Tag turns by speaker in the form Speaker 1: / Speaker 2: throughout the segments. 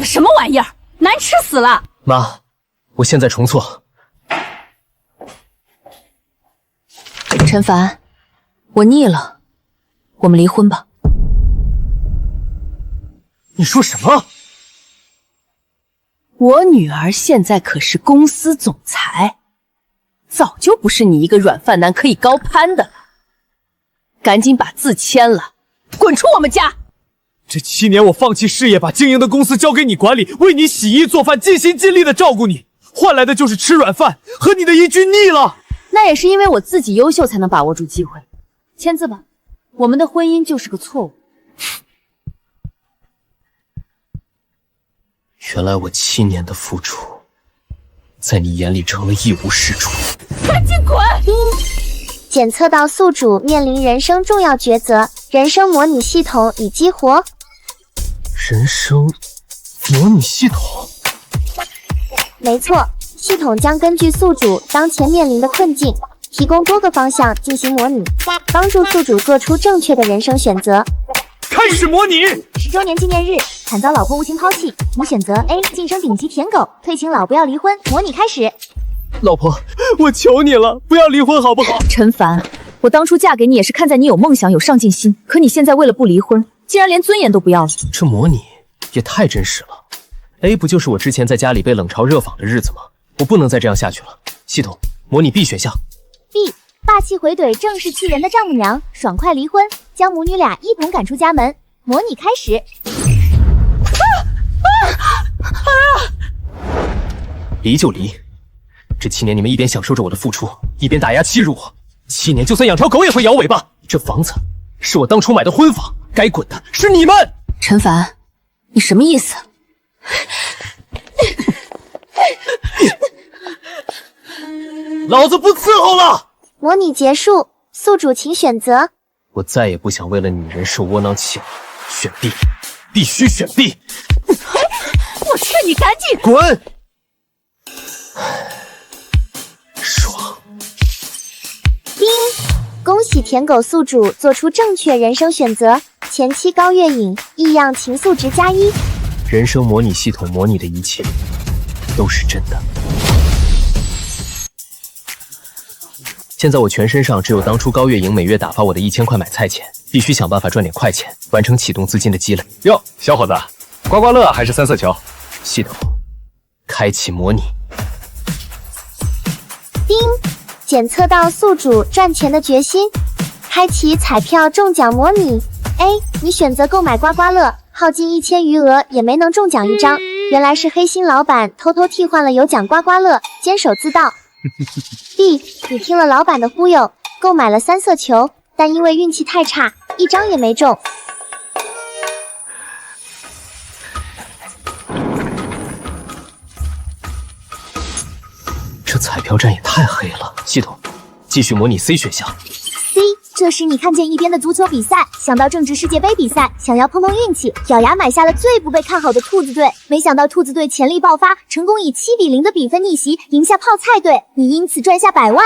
Speaker 1: 的什么玩意儿，难吃死了！
Speaker 2: 妈，我现在重做。
Speaker 3: 陈凡，我腻了，我们离婚吧。
Speaker 2: 你说什么？
Speaker 3: 我女儿现在可是公司总裁，早就不是你一个软饭男可以高攀的了。赶紧把字签了，滚出我们家！
Speaker 4: 这7年我放弃事业，把经营的公司交给你管理，为你洗衣做饭，尽心尽力的照顾你，换来的就是吃软饭，和你的一句腻了。
Speaker 3: 那也是因为我自己优秀，才能把握住机会。签字吧，我们的婚姻就是个错误。
Speaker 2: 原来我7年的付出，在你眼里成了一无是处。
Speaker 1: 赶紧滚！
Speaker 5: 检测到宿主面临人生重要抉择，人生模拟系统已激活。
Speaker 2: 人生模拟系统？
Speaker 5: 没错，系统将根据宿主当前面临的困境，提供多个方向进行模拟，帮助宿主做出正确的人生选择。
Speaker 4: 开始模拟。
Speaker 5: 10周年纪念日，惨遭老婆无情抛弃，你选择 A 晋升顶级舔狗，退请老不要离婚。模拟开始。
Speaker 2: 老婆，我求你了，不要离婚好不好？
Speaker 3: 陈凡，我当初嫁给你也是看在你有梦想有上进心，可你现在为了不离婚，竟然连尊严都不要了。
Speaker 2: 这模拟也太真实了。A 不就是我之前在家里被冷嘲热讽的日子吗？我不能再这样下去了。系统，模拟 B 选项。
Speaker 5: B 霸气回怼正是气人的丈母娘，爽快离婚，将母女俩一同赶出家门。模拟开始。
Speaker 2: 离就离，这7年你们一边享受着我的付出，一边打压欺辱我。7年就算养条狗也会摇尾巴。这房子是我当初买的婚房，该滚的是你们。
Speaker 3: 陈凡，你什么意思？
Speaker 2: 老子不伺候了！
Speaker 5: 模拟结束，宿主请选择。
Speaker 2: 我再也不想为了女人受窝囊气了，选 B， 必须选 B。
Speaker 1: 我劝你赶紧
Speaker 2: 滚！爽！
Speaker 5: 叮，恭喜舔狗宿主做出正确人生选择，前期高月影，异样情愫值+1。
Speaker 2: 人生模拟系统模拟的一切都是真的。现在我全身上只有当初高月影每月打发我的1000块买菜钱，必须想办法赚点快钱，完成启动资金的积累。
Speaker 4: 哟，小伙子，刮刮乐还是3色球？
Speaker 2: 系统，开启模拟。
Speaker 5: 叮，检测到宿主赚钱的决心，开启彩票中奖模拟。A， 你选择购买刮刮乐，耗尽1000余额也没能中奖一张，原来是黑心老板偷偷替换了有奖刮刮乐，监守自盗。B， 你听了老板的忽悠，购买了3色球，但因为运气太差，一张也没中。
Speaker 2: 这彩票站也太黑了。系统，继续模拟 C 选项。
Speaker 5: C， 这时你看见一边的足球比赛，想到正值世界杯比赛，想要碰碰运气，咬牙买下了最不被看好的兔子队。没想到兔子队潜力爆发，成功以7比0的比分逆袭，赢下泡菜队，你因此赚下100万。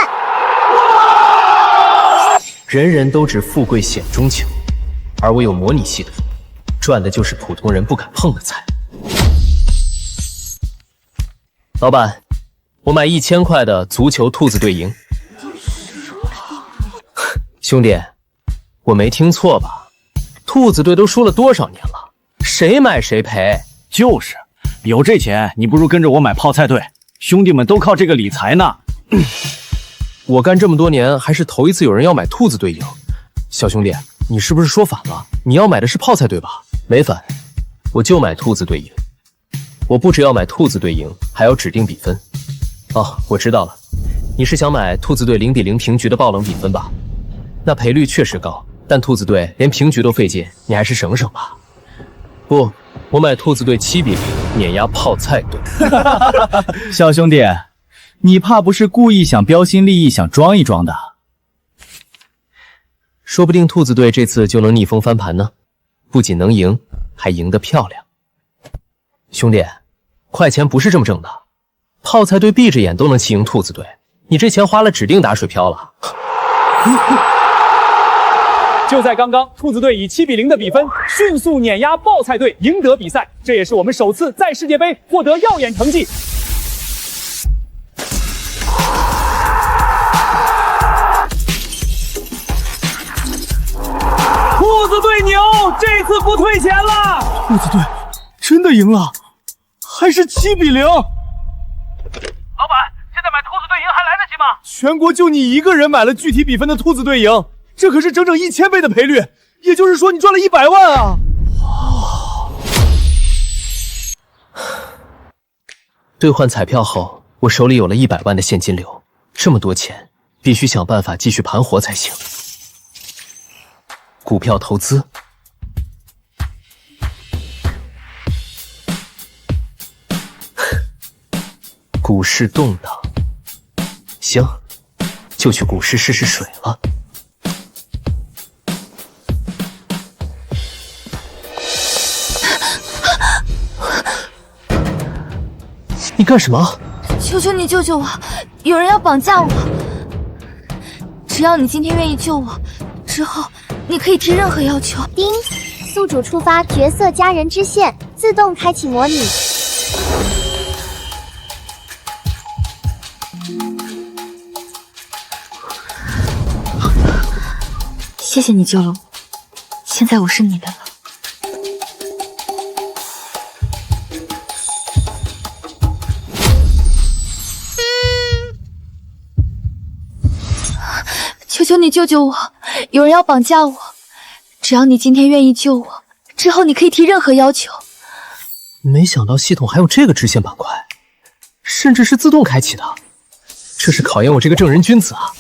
Speaker 2: 人人都知富贵险中求，而我有模拟系统，赚的就是普通人不敢碰的财。老板，我买1000块的足球兔子队赢。兄弟，我没听错吧？兔子队都输了多少年了？谁买谁赔。
Speaker 6: 就是，有这钱，你不如跟着我买泡菜队，兄弟们都靠这个理财呢。
Speaker 2: 我干这么多年，还是头一次有人要买兔子队赢。小兄弟，你是不是说反了？你要买的是泡菜队吧？没反，我就买兔子队赢。我不只要买兔子队赢，还要指定比分。哦，我知道了，你是想买兔子队0比0平局的爆冷比分吧？那赔率确实高，但兔子队连平局都费劲，你还是省省吧。不，我买兔子队7比0碾压泡菜队。
Speaker 6: 小兄弟，你怕不是故意想标新立异，想装一装的？
Speaker 2: 说不定兔子队这次就能逆风翻盘呢，不仅能赢，还赢得漂亮。兄弟，快钱不是这么挣的，泡菜队闭着眼都能气赢兔子队，你这钱花了指定打水漂了。
Speaker 4: 就在刚刚，兔子队以7-0的比分迅速碾压爆菜队，赢得比赛。这也是我们首次在世界杯获得耀眼成绩。兔子队牛，这次不退钱了。
Speaker 6: 兔子队真的赢了，还是7-0。
Speaker 4: 老板，现在买兔子队赢还来得及吗？
Speaker 6: 全国就你一个人买了具体比分的兔子队赢，这可是整整1000倍的赔率，也就是说你赚了100万啊！
Speaker 2: 兑换彩票后，我手里有了100万的现金流，这么多钱，必须想办法继续盘活才行。股票投资，股市动荡，行，就去股市试试水了。你干什么？
Speaker 1: 求求你救救我！有人要绑架我！只要你今天愿意救我，之后你可以提任何要求。
Speaker 5: 叮，宿主触发角色家人支线，自动开启模拟。
Speaker 1: 谢谢你救了我，现在我是你的了。求求你救救我！有人要绑架我，只要你今天愿意救我，之后你可以提任何要求。
Speaker 2: 没想到系统还有这个支线板块，甚至是自动开启的，这是考验我这个正人君子啊！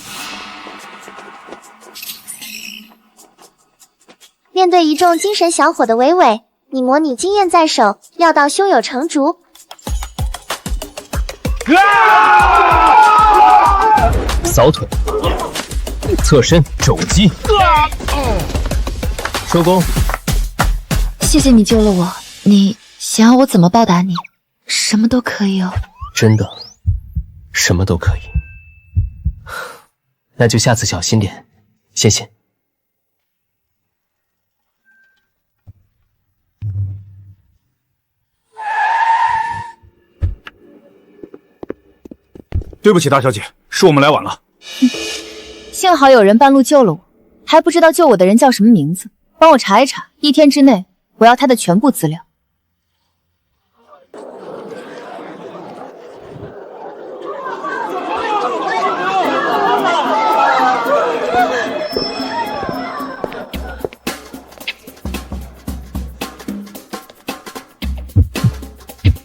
Speaker 5: 面对一众精神小伙的伟伟，你模拟经验在手，料到胸有成竹。
Speaker 2: 扫腿，侧身肘击，收工。
Speaker 1: 谢谢你救了我，你想要我怎么报答你？什么都可以哦。
Speaker 2: 真的，什么都可以。那就下次小心点，谢谢。
Speaker 7: 对不起，大小姐，是我们来晚了。
Speaker 1: 幸好有人半路救了我，还不知道救我的人叫什么名字，帮我查一查，1天之内我要他的全部资料。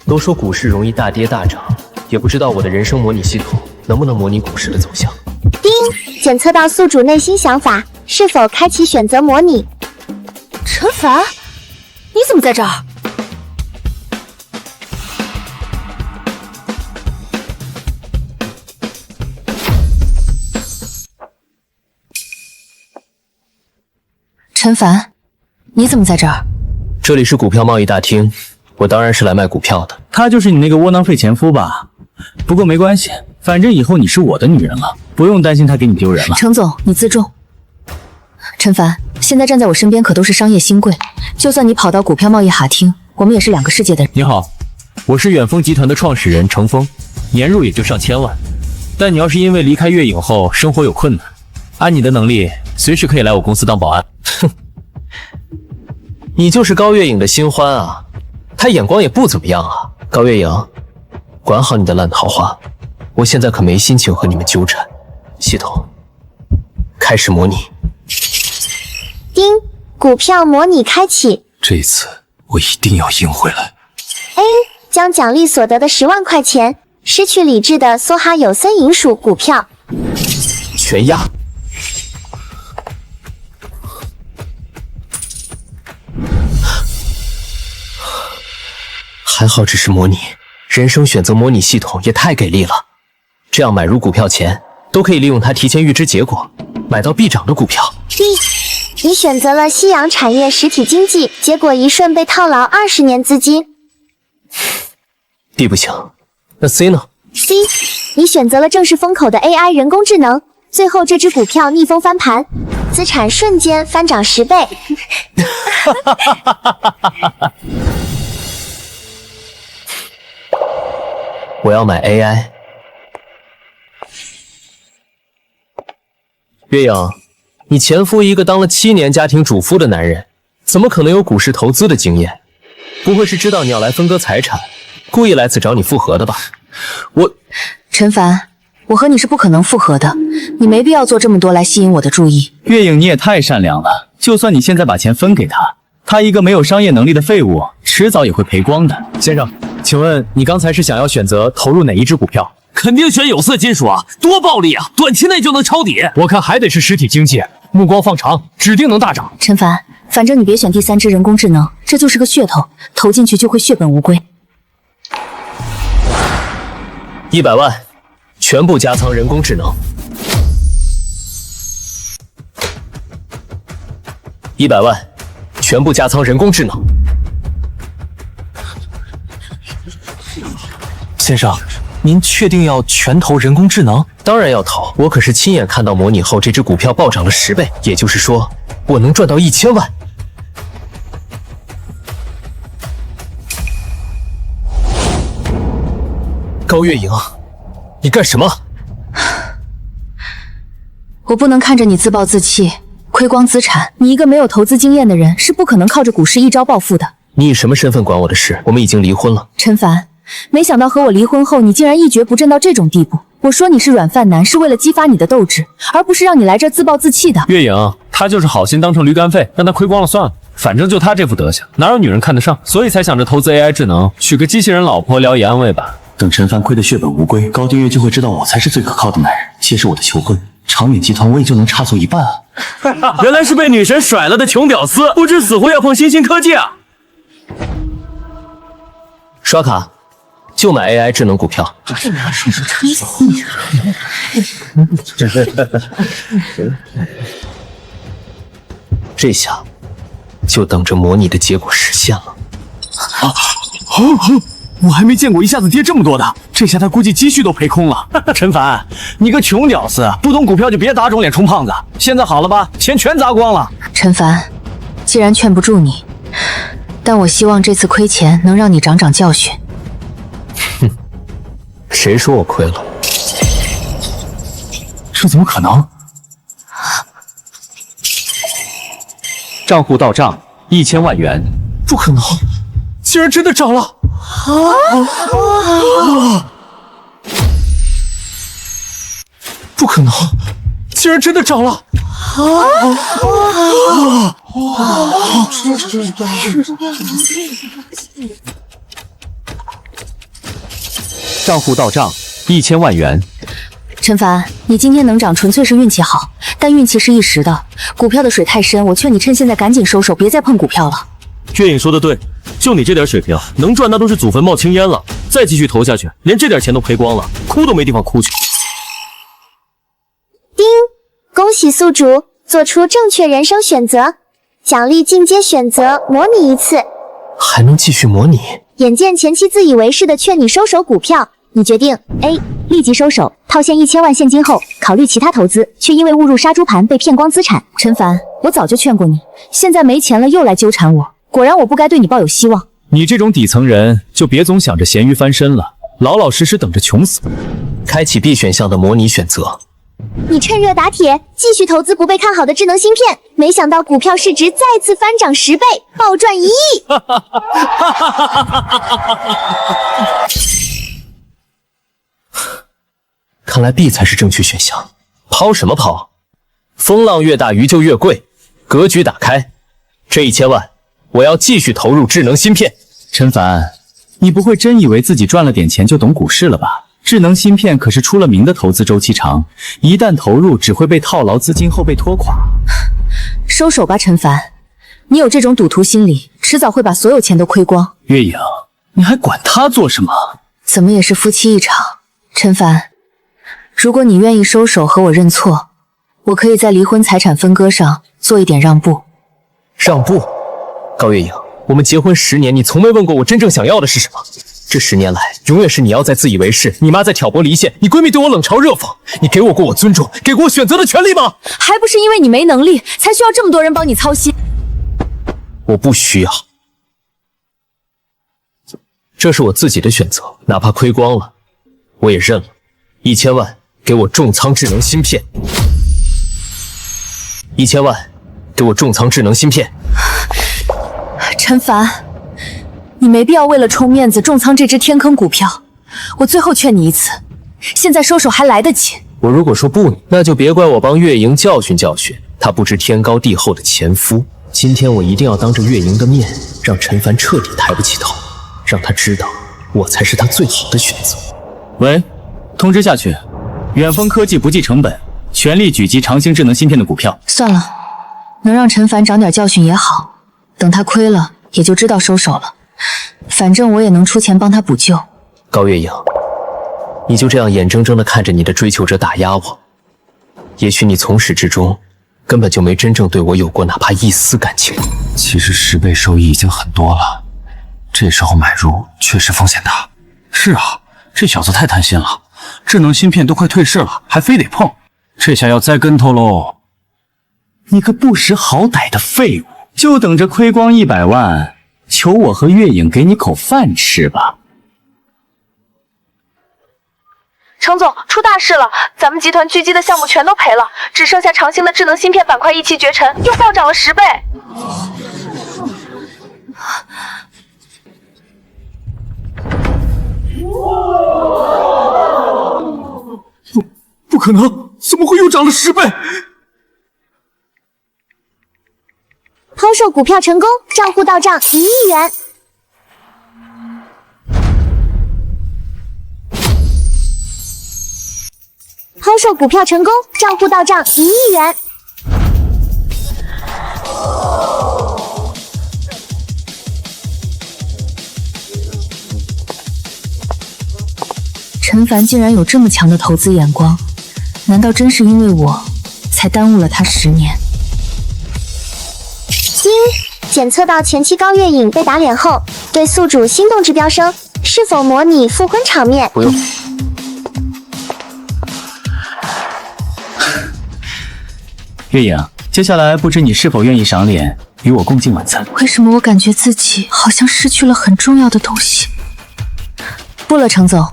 Speaker 2: 都说股市容易大跌大涨，也不知道我的人生模拟系统能不能模拟股市的走向。
Speaker 5: 叮，检测到宿主内心想法，是否开启选择模拟？
Speaker 1: 陈凡，你怎么在这儿？陈凡，你怎么在这儿？
Speaker 2: 这里是股票贸易大厅，我当然是来卖股票的。
Speaker 6: 他就是你那个窝囊废前夫吧？不过没关系，反正以后你是我的女人了，不用担心他给你丢人了。
Speaker 1: 程总，你自重。陈凡，现在站在我身边可都是商业新贵，就算你跑到股票贸易哈厅，我们也是2个世界的人。
Speaker 8: 你好，我是远峰集团的创始人程峰，年入也就上千万。但你要是因为离开月影后生活有困难，按你的能力，随时可以来我公司当保安。
Speaker 2: 哼，你就是高月影的新欢啊，他眼光也不怎么样啊。高月影，管好你的烂桃花，我现在可没心情和你们纠缠。系统，开始模拟。
Speaker 5: 叮，股票模拟开启。
Speaker 7: 这一次我一定要赢回来。
Speaker 5: A， 将奖励所得的10万块钱，失去理智的梭哈有森银属股票
Speaker 2: 全压。还好只是模拟，人生选择模拟系统也太给力了。这样买入股票前，都可以利用它提前预知结果，买到必涨的股票。
Speaker 5: B， 你选择了夕阳产业实体经济，结果一瞬被套牢20年资金。
Speaker 2: D 不行，那 C 呢？
Speaker 5: C， 你选择了正是风口的 AI 人工智能，最后这只股票逆风翻盘。资产瞬间翻涨10倍。
Speaker 2: 我要买 AI。月影，你前夫一个当了7年家庭主妇的男人，怎么可能有股市投资的经验？不会是知道你要来分割财产，故意来此找你复合的吧？
Speaker 3: 陈凡，我和你是不可能复合的，你没必要做这么多来吸引我的注意。
Speaker 9: 月影，你也太善良了，就算你现在把钱分给他，他一个没有商业能力的废物，迟早也会赔光的。
Speaker 8: 先生，请问你刚才是想要选择投入哪一只股票？
Speaker 4: 肯定选有色金属啊，多暴利啊，短期内就能抄底。
Speaker 8: 我看还得是实体经济，目光放长，指定能大涨。
Speaker 3: 陈凡，反正你别选第3只人工智能，这就是个噱头，投进去就会血本无归。
Speaker 2: 100万，全部加仓人工智能。100万，全部加仓人工智能。
Speaker 6: 先生，您确定要全投人工智能？
Speaker 2: 当然要投，我可是亲眼看到模拟后这只股票暴涨了10倍，也就是说，我能赚到1000万。高月莹，你干什么？
Speaker 3: 我不能看着你自暴自弃，亏光资产。你一个没有投资经验的人，是不可能靠着股市一朝暴富的。
Speaker 2: 你以什么身份管我的事？我们已经离婚了。
Speaker 3: 陈凡，没想到和我离婚后，你竟然一蹶不振到这种地步。我说你是软饭男，是为了激发你的斗志，而不是让你来这儿自暴自弃的。
Speaker 8: 月影，他就是好心当成驴肝肺，让他亏光了算了。反正就他这副德行，哪有女人看得上？所以才想着投资 AI 智能，娶个机器人老婆聊以安慰吧。
Speaker 9: 等陈凡亏得血本无归，高定月就会知道我才是最可靠的男人，接受我的求婚，长远集团我也就能插足一半啊！
Speaker 4: 原来是被女神甩了的穷屌丝，不知死活要碰新兴科技啊！
Speaker 2: 刷卡，就买 AI 智能股票。这下就等着模拟的结果实现了。
Speaker 6: 我还没见过一下子跌这么多的，这下他估计积蓄都赔空了。陈凡，你个穷屌丝，不懂股票就别打肿脸充胖子。现在好了吧，钱全砸光了。
Speaker 3: 陈凡，既然劝不住你，但我希望这次亏钱能让你长长教训。
Speaker 2: 哼，谁说我亏了？
Speaker 6: 这怎么可能？
Speaker 8: 账户到账1000万元，
Speaker 6: 不可能，竟然真的涨了！不可能，竟然真的涨了！
Speaker 8: 账户到账1000万元。
Speaker 3: 陈凡，你今天能涨纯粹是运气好，但运气是一时的，股票的水太深，我劝你趁现在赶紧收手，别再碰股票了。
Speaker 4: 月影说的对，就你这点水平，能赚那都是祖坟冒青烟了。再继续投下去，连这点钱都赔光了，哭都没地方哭去。
Speaker 5: 叮，恭喜宿主做出正确人生选择，奖励进阶选择模拟1次。
Speaker 2: 还能继续模拟？
Speaker 5: 眼见前妻自以为是的劝你收手股票，你决定 A 立即收手，套现1000万现金后考虑其他投资，却因为误入杀猪盘被骗光资产。
Speaker 3: 陈凡，我早就劝过你，现在没钱了又来纠缠我，果然我不该对你抱有希望。
Speaker 8: 你这种底层人就别总想着咸鱼翻身了，老老实实等着穷死。
Speaker 2: 开启 B 选项的模拟选择。
Speaker 5: 你趁热打铁，继续投资不被看好的智能芯片，没想到股票市值再次翻涨10倍，暴赚1亿。
Speaker 2: 看来 B 才是正确选项。抛什么抛？风浪越大鱼就越贵，格局打开。这1000万，我要继续投入智能芯片。
Speaker 9: 陈凡，你不会真以为自己赚了点钱就懂股市了吧？智能芯片可是出了名的投资周期长，一旦投入只会被套牢资金后被拖垮。
Speaker 3: 收手吧，陈凡，你有这种赌徒心理，迟早会把所有钱都亏光。
Speaker 9: 月影，你还管他做什么？
Speaker 3: 怎么也是夫妻一场。陈凡，如果你愿意收手和我认错，我可以在离婚财产分割上做一点让步。
Speaker 2: 让步？高月影，我们结婚10年，你从没问过我真正想要的是什么。这10年来，永远是你要在自以为是，你妈在挑拨离间，你闺蜜对我冷嘲热讽。你给我过我尊重，给过我选择的权利吗？
Speaker 3: 还不是因为你没能力，才需要这么多人帮你操心。
Speaker 2: 我不需要，这是我自己的选择，哪怕亏光了，我也认了。1000万给我重仓智能芯片，1000万给我重仓智能芯片。
Speaker 3: 陈凡，你没必要为了充面子重仓这只天坑股票。我最后劝你一次，现在收手还来得及。
Speaker 2: 我如果说不，那就别怪我帮月莹教训教训她不知天高地厚的前夫。今天我一定要当着月莹的面，让陈凡彻底抬不起头，让他知道我才是他最好的选择。
Speaker 9: 喂，通知下去，远峰科技不计成本，全力狙击长兴智能芯片的股票。
Speaker 3: 算了，能让陈凡长点教训也好，等他亏了也就知道收手了。反正我也能出钱帮他补救。
Speaker 2: 高月莹，你就这样眼睁睁地看着你的追求者打压我，也许你从始至终根本就没真正对我有过哪怕一丝感情。
Speaker 7: 其实10倍收益已经很多了，这时候买入确实风险大。
Speaker 6: 是啊，这小子太贪心了，智能芯片都快退市了，还非得碰，这下要栽跟头喽。
Speaker 9: 你个不识好歹的废物，就等着亏光100万，求我和月影给你口饭吃吧。
Speaker 10: 程总，出大事了！咱们集团狙击的项目全都赔了，只剩下长兴的智能芯片板块一骑绝尘，又暴涨了10倍。
Speaker 4: 不可能，怎么会又涨了10倍？
Speaker 5: 抛售股票成功，账户到账1亿元。抛售股票成功，账户到账1亿元。
Speaker 3: 陈凡竟然有这么强的投资眼光，难道真是因为我才耽误了他10年？
Speaker 5: 今检测到前妻高月影被打脸后，对宿主心动值飙升，是否模拟复婚场面？
Speaker 2: 不用。
Speaker 9: 月影，接下来不知你是否愿意赏脸与我共进晚餐？
Speaker 3: 为什么我感觉自己好像失去了很重要的东西？不了，程总，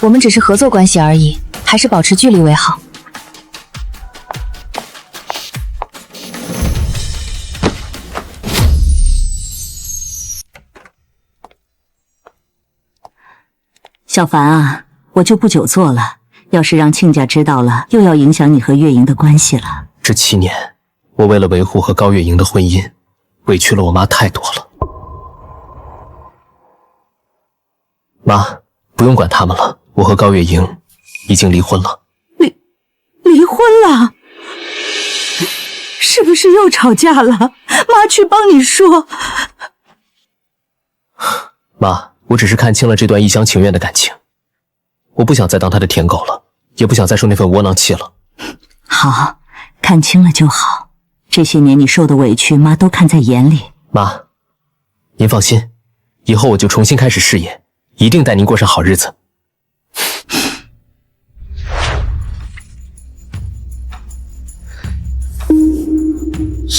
Speaker 3: 我们只是合作关系而已，还是保持距离为好。
Speaker 11: 小凡啊，我就不久做了，要是让亲家知道了，又要影响你和月莹的关系了。
Speaker 2: 这7年，我为了维护和高月莹的婚姻，委屈了我妈太多了。妈，不用管他们了，我和高月莹已经离婚了。
Speaker 11: 离婚了？是不是又吵架了？妈去帮你说。
Speaker 2: 妈，我只是看清了这段一厢情愿的感情，我不想再当他的舔狗了，也不想再受那份窝囊气了。
Speaker 11: 好，看清了就好。这些年你受的委屈，妈都看在眼里。
Speaker 2: 妈，您放心，以后我就重新开始事业，一定带您过上好日子。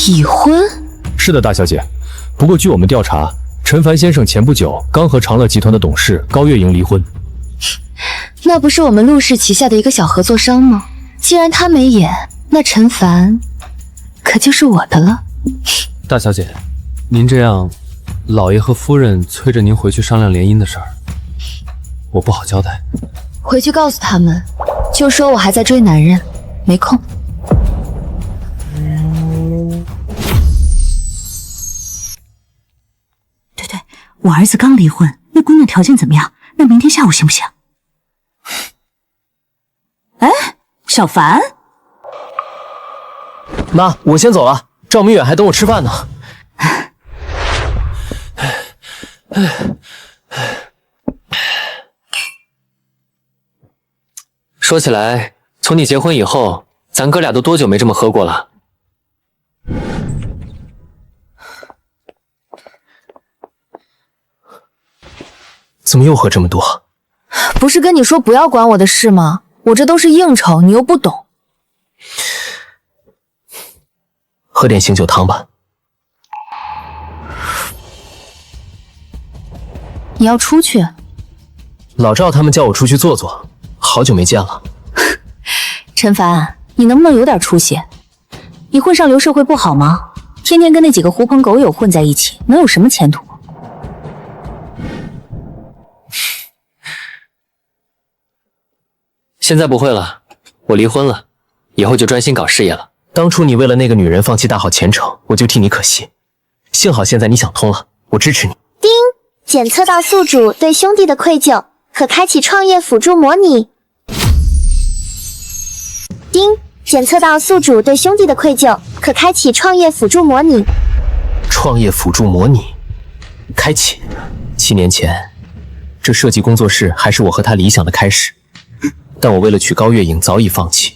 Speaker 3: 已婚？
Speaker 8: 是的，大小姐。不过据我们调查，陈凡先生前不久刚和长乐集团的董事高月莹离婚。
Speaker 3: 那不是我们陆氏旗下的一个小合作商吗？既然他没演，那陈凡可就是我的了。
Speaker 4: 大小姐，您这样，老爷和夫人催着您回去商量联姻的事儿，我不好交代。
Speaker 3: 回去告诉他们，就说我还在追男人，没空。
Speaker 11: 对，我儿子刚离婚，那姑娘条件怎么样？那明天下午行不行？哎，小凡，
Speaker 2: 妈，我先走了，赵明远还等我吃饭呢。
Speaker 12: 说起来，从你结婚以后，咱哥俩都多久没这么喝过了？
Speaker 2: 怎么又喝这么多？
Speaker 1: 不是跟你说不要管我的事吗？我这都是应酬，你又不懂。
Speaker 2: 喝点醒酒汤吧。
Speaker 1: 你要出去？
Speaker 2: 老赵他们叫我出去坐坐，好久没见了。
Speaker 11: 陈凡，你能不能有点出息？你混上流社会不好吗？天天跟那几个狐朋狗友混在一起，能有什么前途？
Speaker 12: 现在不会了，我离婚了，以后就专心搞事业了。
Speaker 2: 当初你为了那个女人放弃大好前程，我就替你可惜。幸好现在你想通了，我支持你。
Speaker 5: 丁，检测到宿主对兄弟的愧疚，可开启创业辅助模拟。丁，检测到宿主对兄弟的愧疚，可开启创业辅助模拟。
Speaker 2: 创业辅助模拟，开启。7年前，这设计工作室还是我和他理想的开始，但我为了娶高月影早已放弃，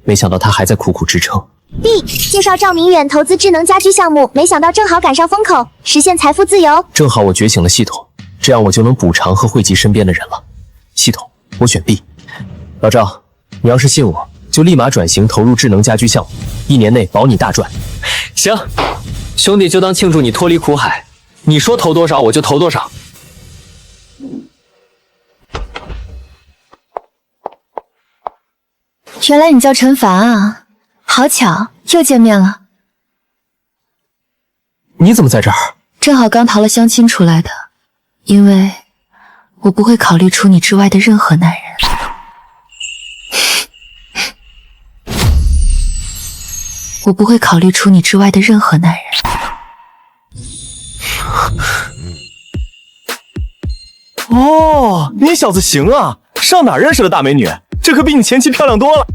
Speaker 2: 没想到他还在苦苦支撑。
Speaker 5: B， 介绍赵明远投资智能家居项目，没想到正好赶上风口，实现财富自由。
Speaker 2: 正好我觉醒了系统，这样我就能补偿和惠及身边的人了。系统，我选 B。老赵，你要是信我，就立马转型投入智能家居项目，1年内保你大赚。
Speaker 12: 行，兄弟就当庆祝你脱离苦海，你说投多少我就投多少。
Speaker 1: 原来你叫陈凡啊，好巧，又见面了。
Speaker 2: 你怎么在这儿？
Speaker 1: 正好刚逃了相亲出来的，因为我不会考虑除你之外的任何男人。我不会考虑除你之外的任何男人。
Speaker 4: 哦，你小子行啊，上哪儿认识的大美女？这可比你前妻漂亮多了。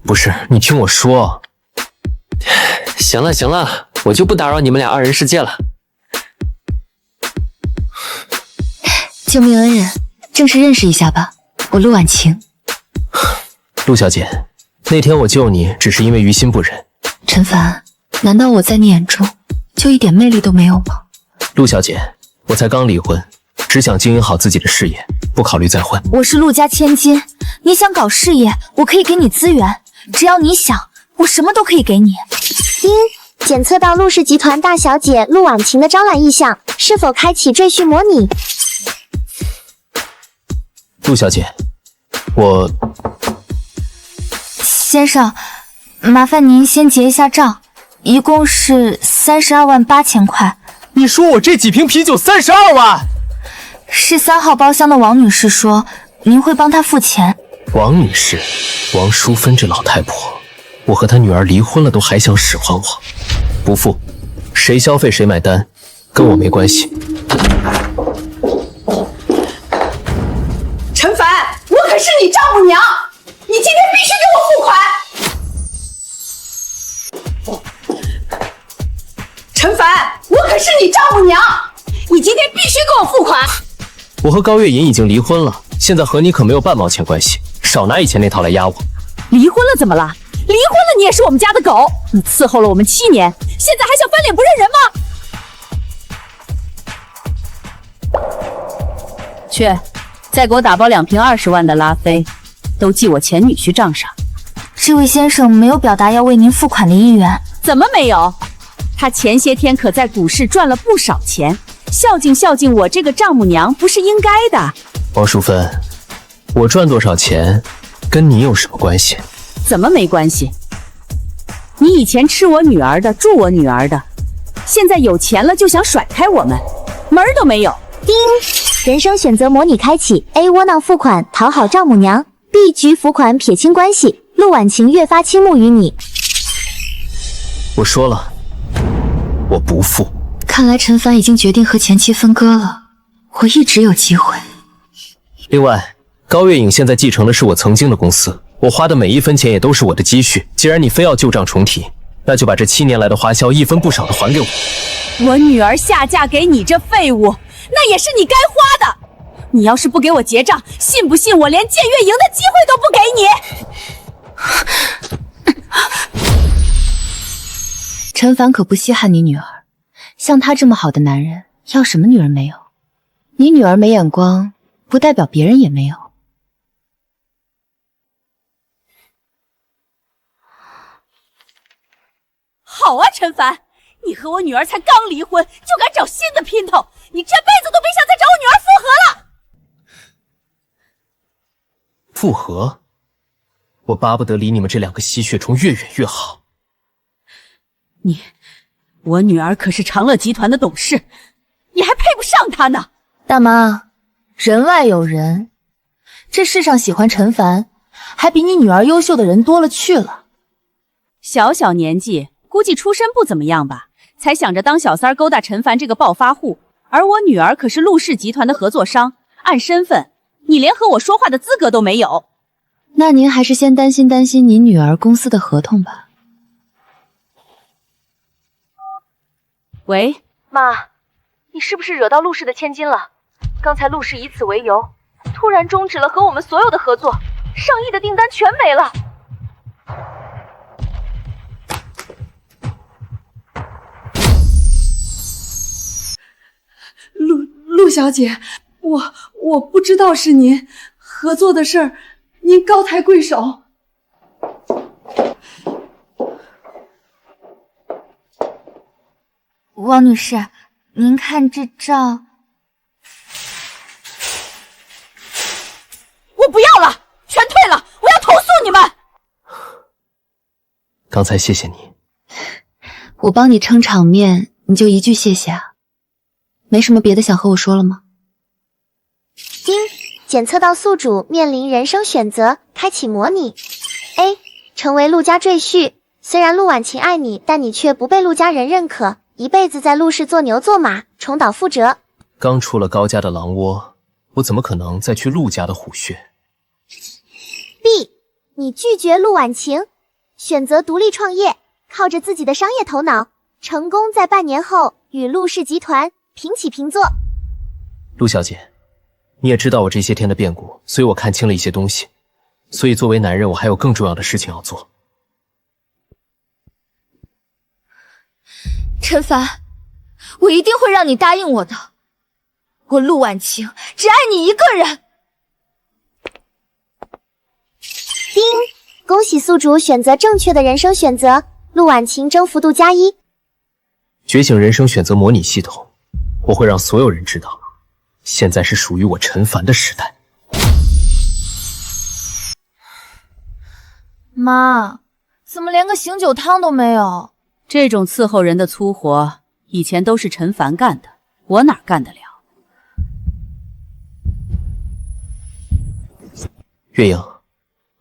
Speaker 2: 不是，你听我说。
Speaker 12: 行了行了，我就不打扰你们俩二人世界了。
Speaker 1: 救命恩人，正式认识一下吧，我陆婉晴。
Speaker 2: 陆小姐，那天我救你只是因为于心不忍。
Speaker 1: 陈凡，难道我在你眼中就一点魅力都没有吗？
Speaker 2: 陆小姐，我才刚离婚，只想经营好自己的事业，不考虑再婚。
Speaker 1: 我是陆家千金，你想搞事业，我可以给你资源，只要你想，我什么都可以给你。
Speaker 5: 丁，检测到陆氏集团大小姐陆婉晴的招揽意向，是否开启赘婿模拟？
Speaker 2: 陆小姐，我……
Speaker 1: 先生，麻烦您先结一下账，一共是32万8千块。
Speaker 4: 你说我这几瓶啤酒32万？
Speaker 1: 是3号包厢的王女士说您会帮她付钱。
Speaker 2: 王女士，王淑芬这老太婆，我和她女儿离婚了都还想使唤我，不付，谁消费谁买单，跟我没关系。
Speaker 3: 陈凡，我可是你丈母娘，你今天必须给我付款。陈凡，我可是你丈母娘，你今天必须给我付款。
Speaker 2: 我和高月银已经离婚了，现在和你可没有半毛钱关系，少拿以前那套来压我。
Speaker 3: 离婚了怎么了？离婚了你也是我们家的狗，你伺候了我们7年，现在还想翻脸不认人吗？去，再给我打包2瓶20万的拉菲，都记我前女婿账上。
Speaker 1: 这位先生没有表达要为您付款的意愿。
Speaker 3: 怎么没有？他前些天可在股市赚了不少钱，孝敬孝敬我这个丈母娘不是应该的。
Speaker 2: 王淑芬，我赚多少钱跟你有什么关系？
Speaker 3: 怎么没关系？你以前吃我女儿的，住我女儿的，现在有钱了就想甩开我们，门儿都没有。
Speaker 5: 丁，人生选择模拟开启。A 窝囊付款讨好丈母娘， B 局付款撇清关系，陆婉晴越发倾慕于你。
Speaker 2: 我说了，我不付。
Speaker 1: 看来陈凡已经决定和前妻分割了，我一直有机会。
Speaker 2: 另外，高月影现在继承的是我曾经的公司，我花的每一分钱也都是我的积蓄。既然你非要旧账重提，那就把这7年来的花销一分不少的还给我。
Speaker 3: 我女儿下嫁给你这废物，那也是你该花的。你要是不给我结账，信不信我连见月营的机会都不给你？
Speaker 1: 陈凡可不稀罕你女儿，像他这么好的男人，要什么女人没有？
Speaker 11: 你女儿没眼光，不代表别人也没有。
Speaker 3: 好啊，陈凡，你和我女儿才刚离婚，就敢找新的姘头，你这辈子都别想再找我女儿复合了。
Speaker 2: 复合？我巴不得离你们这两个吸血虫越远越好。
Speaker 3: 我女儿可是长乐集团的董事，你还配不上她呢。
Speaker 11: 大妈，人外有人，这世上喜欢陈凡，还比你女儿优秀的人多了去了。
Speaker 3: 小小年纪，估计出身不怎么样吧，才想着当小三儿勾搭陈凡这个暴发户。而我女儿可是陆氏集团的合作商，按身份，你连和我说话的资格都没有。
Speaker 11: 那您还是先担心您女儿公司的合同吧。
Speaker 3: 喂，
Speaker 10: 妈，你是不是惹到陆氏的千金了？刚才陆氏以此为由，突然终止了和我们所有的合作，上亿的订单全没了。
Speaker 13: 陆小姐，我不知道是您合作的事儿，您高抬贵手。
Speaker 1: 王女士，您看这照。
Speaker 3: 我不要了，全退了，我要投诉你们。
Speaker 2: 刚才谢谢你，
Speaker 11: 我帮你撑场面，你就一句谢谢啊？没什么别的想和我说了吗？
Speaker 5: 丁，检测到宿主面临人生选择，开启模拟。A， 成为陆家赘婿，虽然陆婉晴爱你，但你却不被陆家人认可，一辈子在陆氏做牛做马，重蹈覆辙。
Speaker 2: 刚出了高家的狼窝，我怎么可能再去陆家的虎穴？
Speaker 5: B， 你拒绝陆婉晴，选择独立创业，靠着自己的商业头脑，成功在半年后与陆氏集团平起平坐。
Speaker 2: 陆小姐，你也知道我这些天的变故，所以我看清了一些东西，所以作为男人，我还有更重要的事情要做。
Speaker 1: 陈凡，我一定会让你答应我的。我陆婉晴只爱你一个人。
Speaker 5: 丁，恭喜宿主选择正确的人生选择，陆婉晴征服度+1。
Speaker 2: 觉醒人生选择模拟系统，我会让所有人知道，现在是属于我陈凡的时代。
Speaker 1: 妈，怎么连个醒酒汤都没有？
Speaker 3: 这种伺候人的粗活，以前都是陈凡干的，我哪干得了？
Speaker 2: 月影，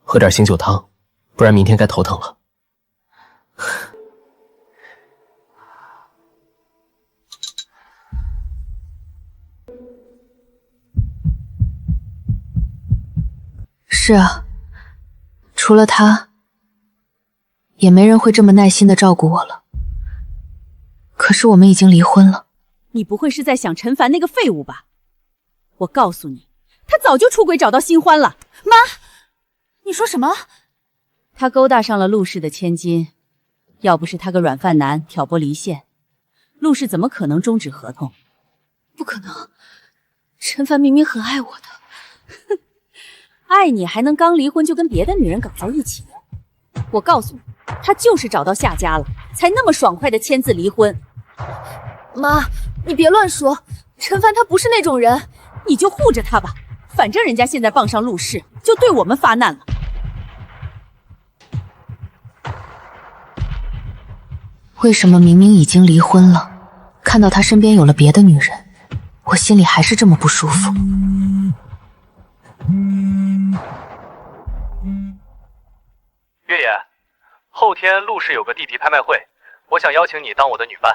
Speaker 2: 喝点醒酒汤，不然明天该头疼了。
Speaker 11: 是啊，除了他，也没人会这么耐心的照顾我了。可是我们已经离婚了。
Speaker 3: 你不会是在想陈凡那个废物吧？我告诉你，他早就出轨找到新欢了。
Speaker 1: 妈，你说什么？
Speaker 3: 他勾搭上了陆氏的千金，要不是他个软饭男挑拨离间，陆氏怎么可能终止合同？
Speaker 1: 不可能，陈凡明明很爱我的。
Speaker 3: 爱你还能刚离婚就跟别的女人搞在一起？我告诉你，他就是找到下家了，才那么爽快的签字离婚。
Speaker 1: 妈，你别乱说，陈凡他不是那种人，
Speaker 3: 你就护着他吧，反正人家现在傍上陆氏，就对我们发难了。
Speaker 11: 为什么明明已经离婚了，看到他身边有了别的女人，我心里还是这么不舒服？
Speaker 14: 月野，后天陆氏有个地皮拍卖会，我想邀请你当我的女伴。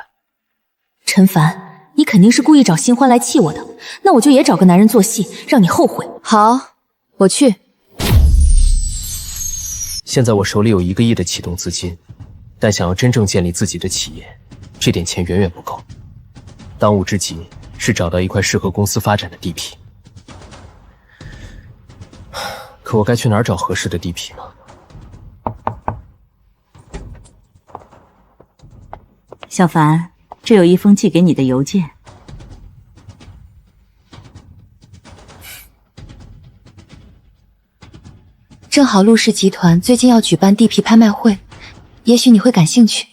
Speaker 11: 陈凡，你肯定是故意找新欢来气我的，那我就也找个男人做戏，让你后悔。
Speaker 1: 好，我去。
Speaker 2: 现在我手里有1个亿的启动资金，但想要真正建立自己的企业，这点钱远远不够。当务之急是找到一块适合公司发展的地皮。可我该去哪儿找合适的地皮呢？
Speaker 11: 小凡，这有一封寄给你的邮件。正好陆氏集团最近要举办地皮拍卖会，也许你会感兴趣。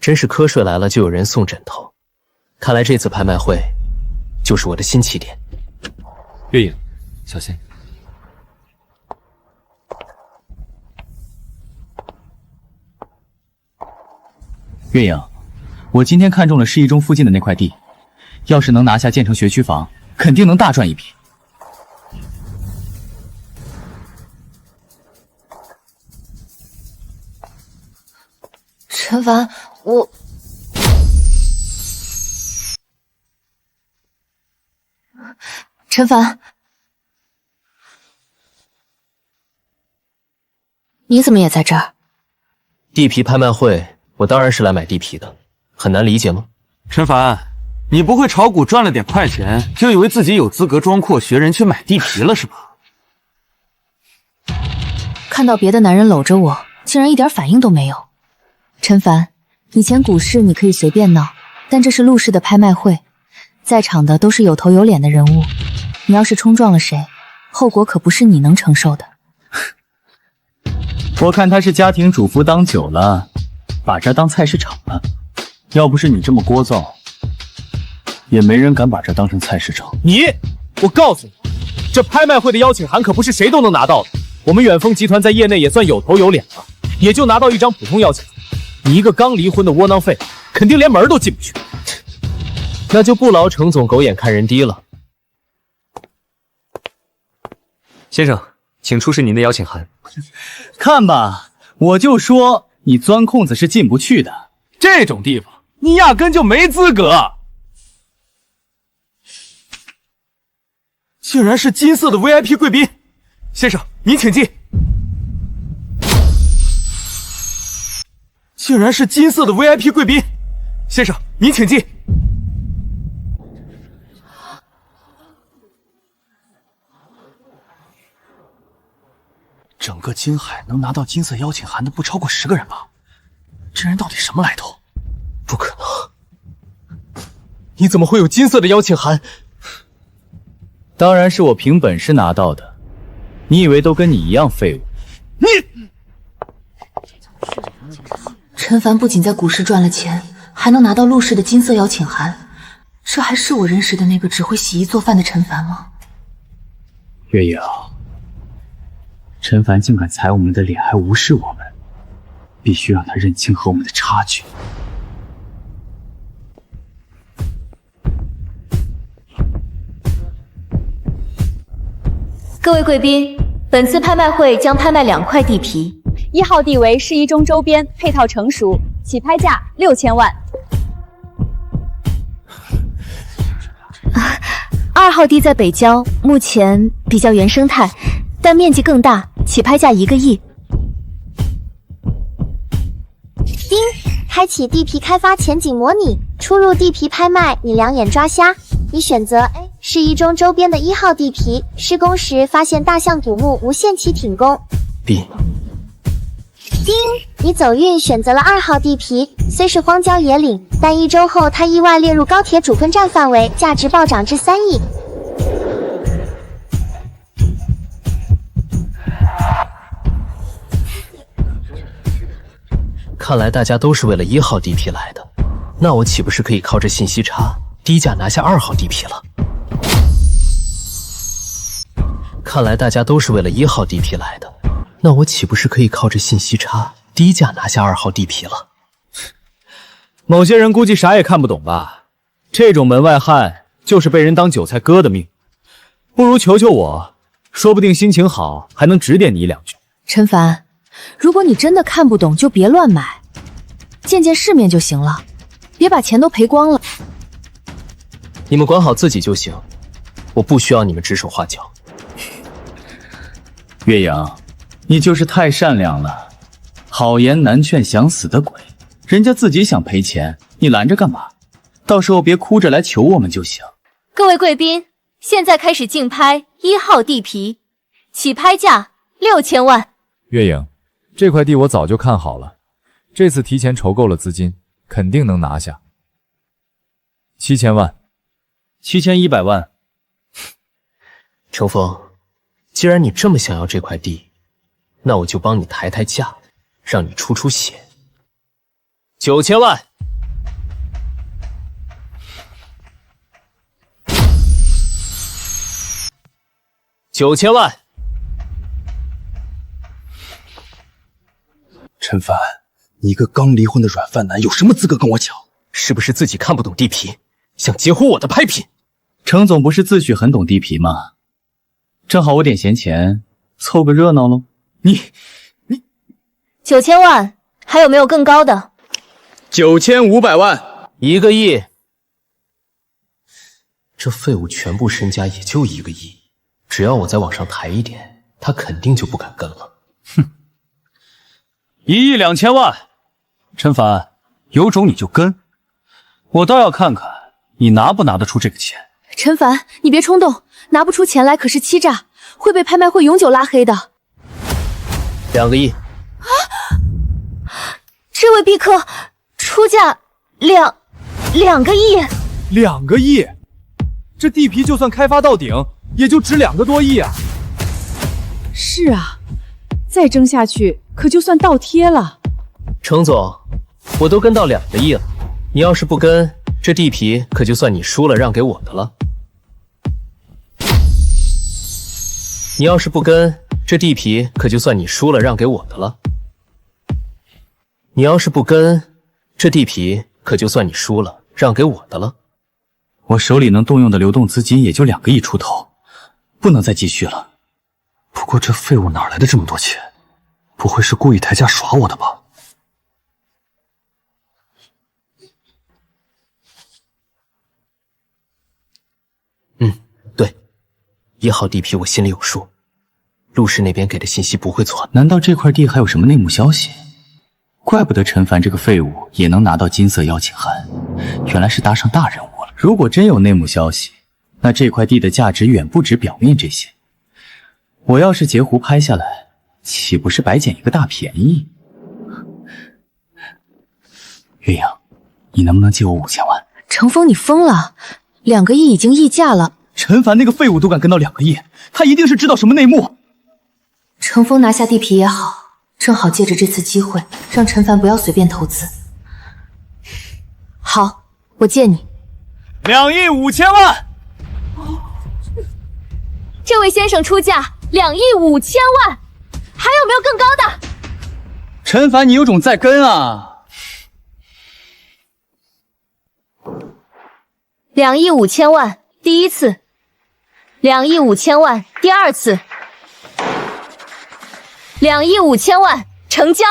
Speaker 2: 真是瞌睡来了就有人送枕头，看来这次拍卖会就是我的新起点。
Speaker 7: 月影，小心。
Speaker 9: 月影，我今天看中了市一中附近的那块地，要是能拿下建成学区房，肯定能大赚一笔。
Speaker 11: 陈凡，陈凡，你怎么也在这儿？
Speaker 2: 地皮拍卖会，我当然是来买地皮的，很难理解吗？
Speaker 6: 陈凡，你不会炒股赚了点快钱，就以为自己有资格装阔学人去买地皮了是吧？
Speaker 11: 看到别的男人搂着我，竟然一点反应都没有。陈凡，以前股市你可以随便闹，但这是陆氏的拍卖会，在场的都是有头有脸的人物，你要是冲撞了谁，后果可不是你能承受的。
Speaker 9: 我看他是家庭主妇当久了，把这当菜市场了。要不是你这么聒噪，也没人敢把这当成菜市场。
Speaker 4: 我告诉你，这拍卖会的邀请函可不是谁都能拿到的。我们远丰集团在业内也算有头有脸了，也就拿到一张普通邀请函。你一个刚离婚的窝囊废，肯定连门都进不去。
Speaker 2: 那就不劳程总狗眼看人低了。
Speaker 12: 先生，请出示您的邀请函。
Speaker 9: 看吧，我就说你钻空子是进不去的。
Speaker 4: 这种地方，你压根就没资格。竟然是金色的 VIP 贵宾，先生，您请进。竟然是金色的 VIP 贵宾，先生，您请进。
Speaker 6: 整个金海能拿到金色邀请函的不超过10个人吧？这人到底什么来头？
Speaker 2: 不可能！你怎么会有金色的邀请函？
Speaker 9: 当然是我凭本事拿到的。你以为都跟你一样废物？
Speaker 11: 陈凡不仅在股市赚了钱，还能拿到陆氏的金色邀请函，这还是我认识的那个只会洗衣做饭的陈凡吗？
Speaker 9: 月影，陈凡竟敢踩我们的脸，还无视我们，必须让他认清和我们的差距。
Speaker 10: 各位贵宾，本次拍卖会将拍卖2块地皮
Speaker 3: ，1号地为市一中周边，配套成熟，起拍价6000万。
Speaker 10: 2号地在北郊，目前比较原生态，但面积更大，起拍价1个亿。
Speaker 5: 叮，开启地皮开发前景模拟，出入地皮拍卖，你两眼抓瞎。你选择 A， 市一中周边的1号地皮，施工时发现大象古墓无限期停工。
Speaker 2: B。
Speaker 5: 叮，你走运选择了2号地皮，虽是荒郊野岭，但1周后它意外列入高铁主坤站范围，价值暴涨至3亿。
Speaker 2: 看来大家都是为了1号地皮来的，那我岂不是可以靠着信息差低价拿下2号地皮了？看来大家都是为了1号地皮来的，那我岂不是可以靠着信息差低价拿下2号地皮了？
Speaker 4: 某些人估计啥也看不懂吧？这种门外汉就是被人当韭菜割的命，不如求求我，说不定心情好还能指点你1-2句。
Speaker 11: 陈凡，如果你真的看不懂，就别乱买，见见世面就行了，别把钱都赔光了。
Speaker 2: 你们管好自己就行，我不需要你们指手画脚。
Speaker 9: 月影，你就是太善良了，好言难劝想死的鬼，人家自己想赔钱，你拦着干嘛？到时候别哭着来求我们就行。
Speaker 10: 各位贵宾，现在开始竞拍1号地皮，起拍价6000万。
Speaker 15: 月影，这块地我早就看好了，这次提前筹够了资金，肯定能拿下。7000万。
Speaker 9: 7100万。
Speaker 2: 程峰，既然你这么想要这块地，那我就帮你抬抬价，让你出出血。9000万。9000万。
Speaker 6: 陈凡，你一个刚离婚的软饭男，有什么资格跟我抢？
Speaker 2: 是不是自己看不懂地皮，想截胡我的拍品？
Speaker 9: 程总不是自诩很懂地皮吗？正好我点闲钱，凑个热闹喽。你
Speaker 1: 9000万，还有没有更高的
Speaker 6: ？9500万
Speaker 2: ，1个亿。这废物全部身家也就1个亿，只要我再往上抬一点，他肯定就不敢跟了。
Speaker 9: 哼，1亿2000万，陈凡，有种你就跟，我倒要看看你拿不拿得出这个钱。
Speaker 11: 陈凡，你别冲动，拿不出钱来可是欺诈，会被拍卖会永久拉黑的。
Speaker 2: 2个亿。
Speaker 1: 啊！这位宾客出价2个亿。
Speaker 15: 2个亿，这地皮就算开发到顶，也就值2个多亿啊！
Speaker 3: 是啊，再争下去可就算倒贴了。
Speaker 2: 程总，我都跟到2个亿了，你要是不跟，这地皮可就算你输了，让给我的了。你要是不跟，这地皮可就算你输了，让给我的了。你要是不跟，这地皮可就算你输了，让给我的了。
Speaker 9: 我手里能动用的流动资金也就2个亿出头，不能再继续了。
Speaker 7: 不过这废物哪来的这么多钱？不会是故意抬价耍我的吧？
Speaker 2: 对，1号地皮我心里有数，陆氏那边给的信息不会错。
Speaker 9: 难道这块地还有什么内幕消息？怪不得陈凡这个废物也能拿到金色邀请函，原来是搭上大人物了。如果真有内幕消息，那这块地的价值远不止表面这些。我要是截胡拍下来，岂不是白捡一个大便宜？月影，你能不能借我5000万？
Speaker 11: 程峰，你疯了？2个亿已经溢价了。
Speaker 9: 陈凡那个废物都敢跟到2个亿，他一定是知道什么内幕。
Speaker 11: 程峰拿下地皮也好，正好借着这次机会，让陈凡不要随便投资。好，我借你
Speaker 9: 2亿5千万。
Speaker 1: 这位先生出价2亿5千万，还有没有更高的？
Speaker 9: 陈凡，你有种再跟啊
Speaker 1: ！2亿5千万，第一次；2亿5千万，第二次；2亿5千万，成交。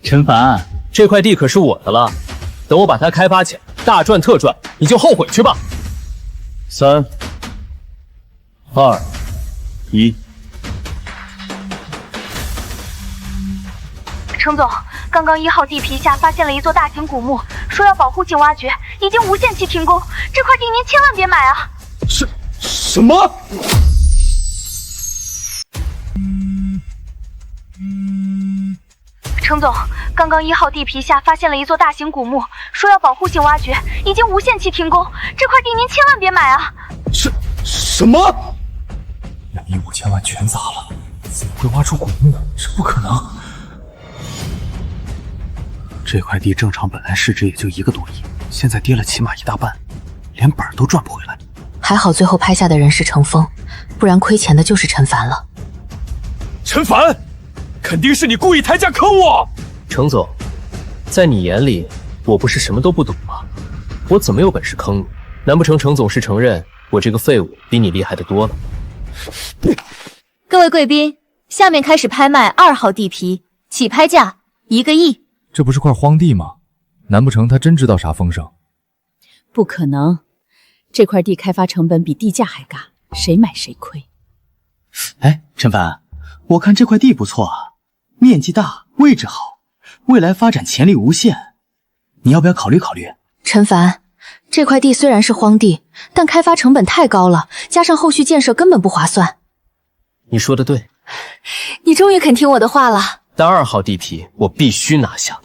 Speaker 9: 陈凡，
Speaker 2: 这块地可是我的了，等我把它开发起来，大赚特赚，你就后悔去吧。
Speaker 9: 3、2、1。
Speaker 10: 程总，刚刚1号地皮下发现了一座大型古墓，说要保护性挖掘，已经无限期停工。这块地您千万别买啊！
Speaker 6: 什么？
Speaker 10: 程总，刚刚1号地皮下发现了一座大型古墓，说要保护性挖掘，已经无限期停工。这块地您千万别买啊！
Speaker 6: 什么
Speaker 15: ？2亿5千万全砸了，怎么会挖出古墓？这不可能！
Speaker 7: 这块地正常本来市值也就1个多亿，现在跌了起码1大半，连本都赚不回来。
Speaker 11: 还好最后拍下的人是程峰，不然亏钱的就是陈凡了。
Speaker 6: 陈凡，肯定是你故意抬价坑我！
Speaker 2: 程总，在你眼里，我不是什么都不懂吗？我怎么有本事坑你？难不成程总是承认我这个废物比你厉害得多了？
Speaker 1: 各位贵宾，下面开始拍卖2号地皮，起拍价1个亿。
Speaker 15: 这不是块荒地吗？难不成他真知道啥风声？
Speaker 3: 不可能，这块地开发成本比地价还高，谁买谁亏。
Speaker 9: 哎，陈凡，我看这块地不错啊，面积大，位置好，未来发展潜力无限，你要不要考虑考虑？
Speaker 11: 陈凡，这块地虽然是荒地，但开发成本太高了，加上后续建设根本不划算。
Speaker 2: 你说的对，
Speaker 11: 你终于肯听我的话了。
Speaker 2: 但2号地皮我必须拿下。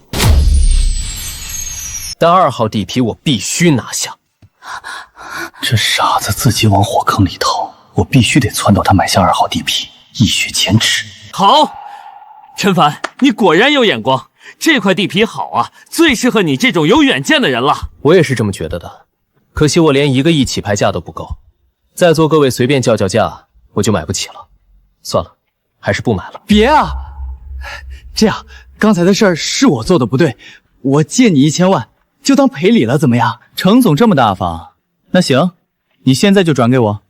Speaker 2: 但2号地皮我必须拿下。
Speaker 9: 这傻子自己往火坑里投，我必须得撺掇他买下2号地皮，一雪前耻。
Speaker 16: 好，陈凡，你果然有眼光，这块地皮好啊，最适合你这种有远见的人了。
Speaker 2: 我也是这么觉得的，可惜我连1个亿起拍价都不够，在座各位随便叫价，我就买不起了。算了，还是不买了。
Speaker 6: 别啊！这样，刚才的事儿是我做的不对，我借你1000万，就当赔礼了，怎么样？
Speaker 9: 程总这么大方，那行，你现在就转给我。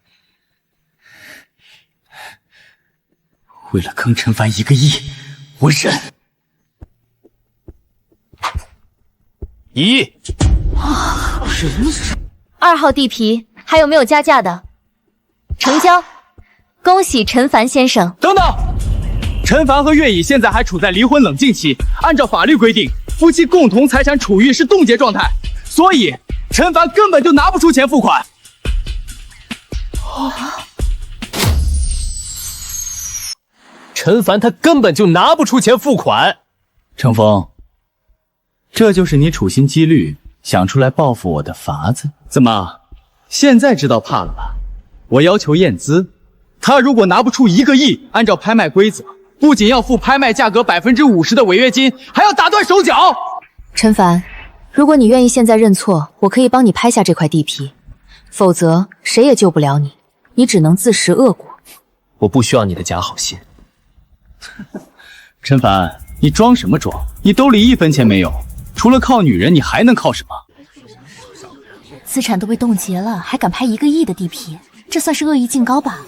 Speaker 9: 为了坑陈凡1个亿，我忍。
Speaker 2: 1亿。
Speaker 1: 2号地皮还有没有加价的？成交！恭喜陈凡先生。
Speaker 6: 等等，陈凡和月乙现在还处在离婚冷静期，按照法律规定，夫妻共同财产处于是冻结状态，所以陈凡根本就拿不出钱付款。
Speaker 2: 陈凡他根本就拿不出钱付款。
Speaker 9: 程峰，这就是你处心积虑想出来报复我的法子？
Speaker 6: 怎么，现在知道怕了吧？我要求验资，他如果拿不出1个亿，按照拍卖规则，不仅要付拍卖价格50%的违约金，还要打断手脚。
Speaker 11: 陈凡，如果你愿意现在认错，我可以帮你拍下这块地皮，否则谁也救不了你，你只能自食恶果。
Speaker 2: 我不需要你的假好心。
Speaker 9: 陈凡，你装什么装？你兜里1分钱没有，除了靠女人，你还能靠什么？
Speaker 11: 资产都被冻结了，还敢拍1个亿的地皮，这算是恶意竞高吧？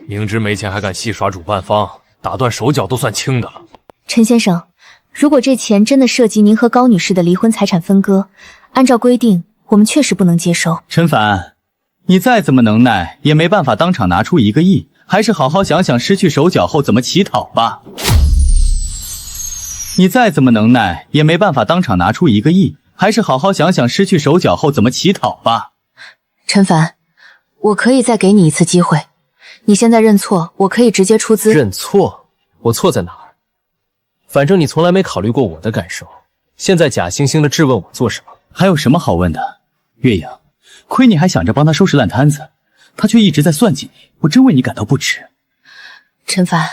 Speaker 4: 明知没钱还敢戏耍主办方，打断手脚都算轻的了。
Speaker 11: 陈先生，如果这钱真的涉及您和高女士的离婚财产分割，按照规定，我们确实不能接收。
Speaker 9: 陈凡，你再怎么能耐，也没办法当场拿出1个亿，还是好好想想失去手脚后怎么乞讨吧。你再怎么能耐，也没办法当场拿出1个亿，还是好好想想失去手脚后怎么乞讨吧。
Speaker 11: 陈凡，我可以再给你一次机会，你现在认错，我可以直接出资。
Speaker 2: 认错？我错在哪儿？反正你从来没考虑过我的感受，现在假惺惺的质问我做什么？
Speaker 9: 还有什么好问的？月影，亏你还想着帮他收拾烂摊子，他却一直在算计你，我真为你感到不值。
Speaker 11: 陈凡，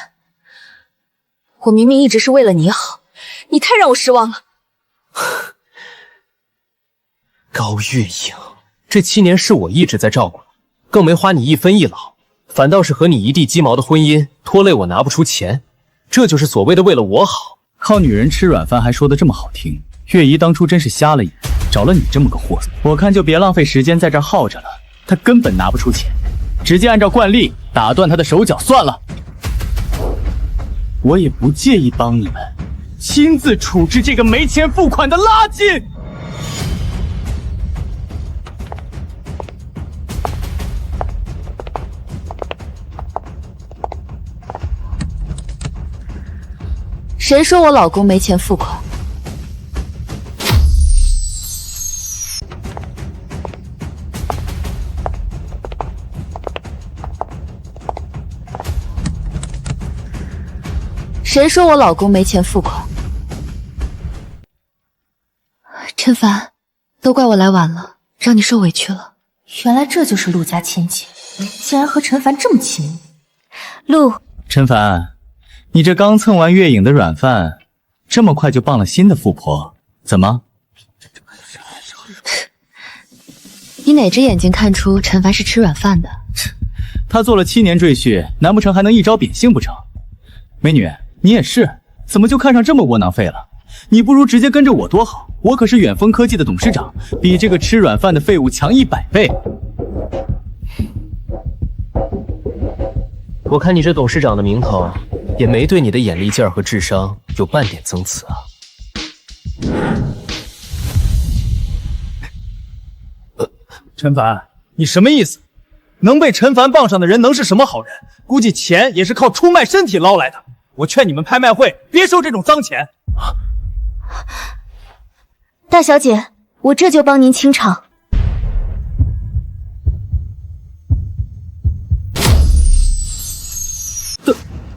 Speaker 11: 我明明一直是为了你好，你太让我失望了。
Speaker 2: 高月影，这7年是我一直在照顾，更没花你1分1毫，反倒是和你一地鸡毛的婚姻拖累我拿不出钱，这就是所谓的为了我好。
Speaker 9: 靠女人吃软饭还说得这么好听，月姨当初真是瞎了眼，找了你这么个货色。我看就别浪费时间在这儿耗着了，他根本拿不出钱，直接按照惯例打断他的手脚算了。我也不介意帮你们亲自处置这个没钱付款的垃圾。
Speaker 11: 谁说我老公没钱付款？谁说我老公没钱付款？陈凡，都怪我来晚了，让你受委屈了。原来这就是陆家千金，竟然和陈凡这么亲密。陆，
Speaker 9: 陈凡，你这刚蹭完月影的软饭，这么快就傍了新的富婆，怎么？
Speaker 11: 你哪只眼睛看出陈凡是吃软饭的？
Speaker 9: 他做了7年赘婿，难不成还能一朝贬姓不成？美女，你也是，怎么就看上这么窝囊废了？你不如直接跟着我多好，我可是远峰科技的董事长，比这个吃软饭的废物强100倍。
Speaker 2: 我看你这董事长的名头，也没对你的眼力劲儿和智商有半点增词啊。
Speaker 6: 陈凡，你什么意思？能被陈凡傍上的人能是什么好人？估计钱也是靠出卖身体捞来的。我劝你们拍卖会别收这种脏钱。
Speaker 1: 大小姐，我这就帮您清场。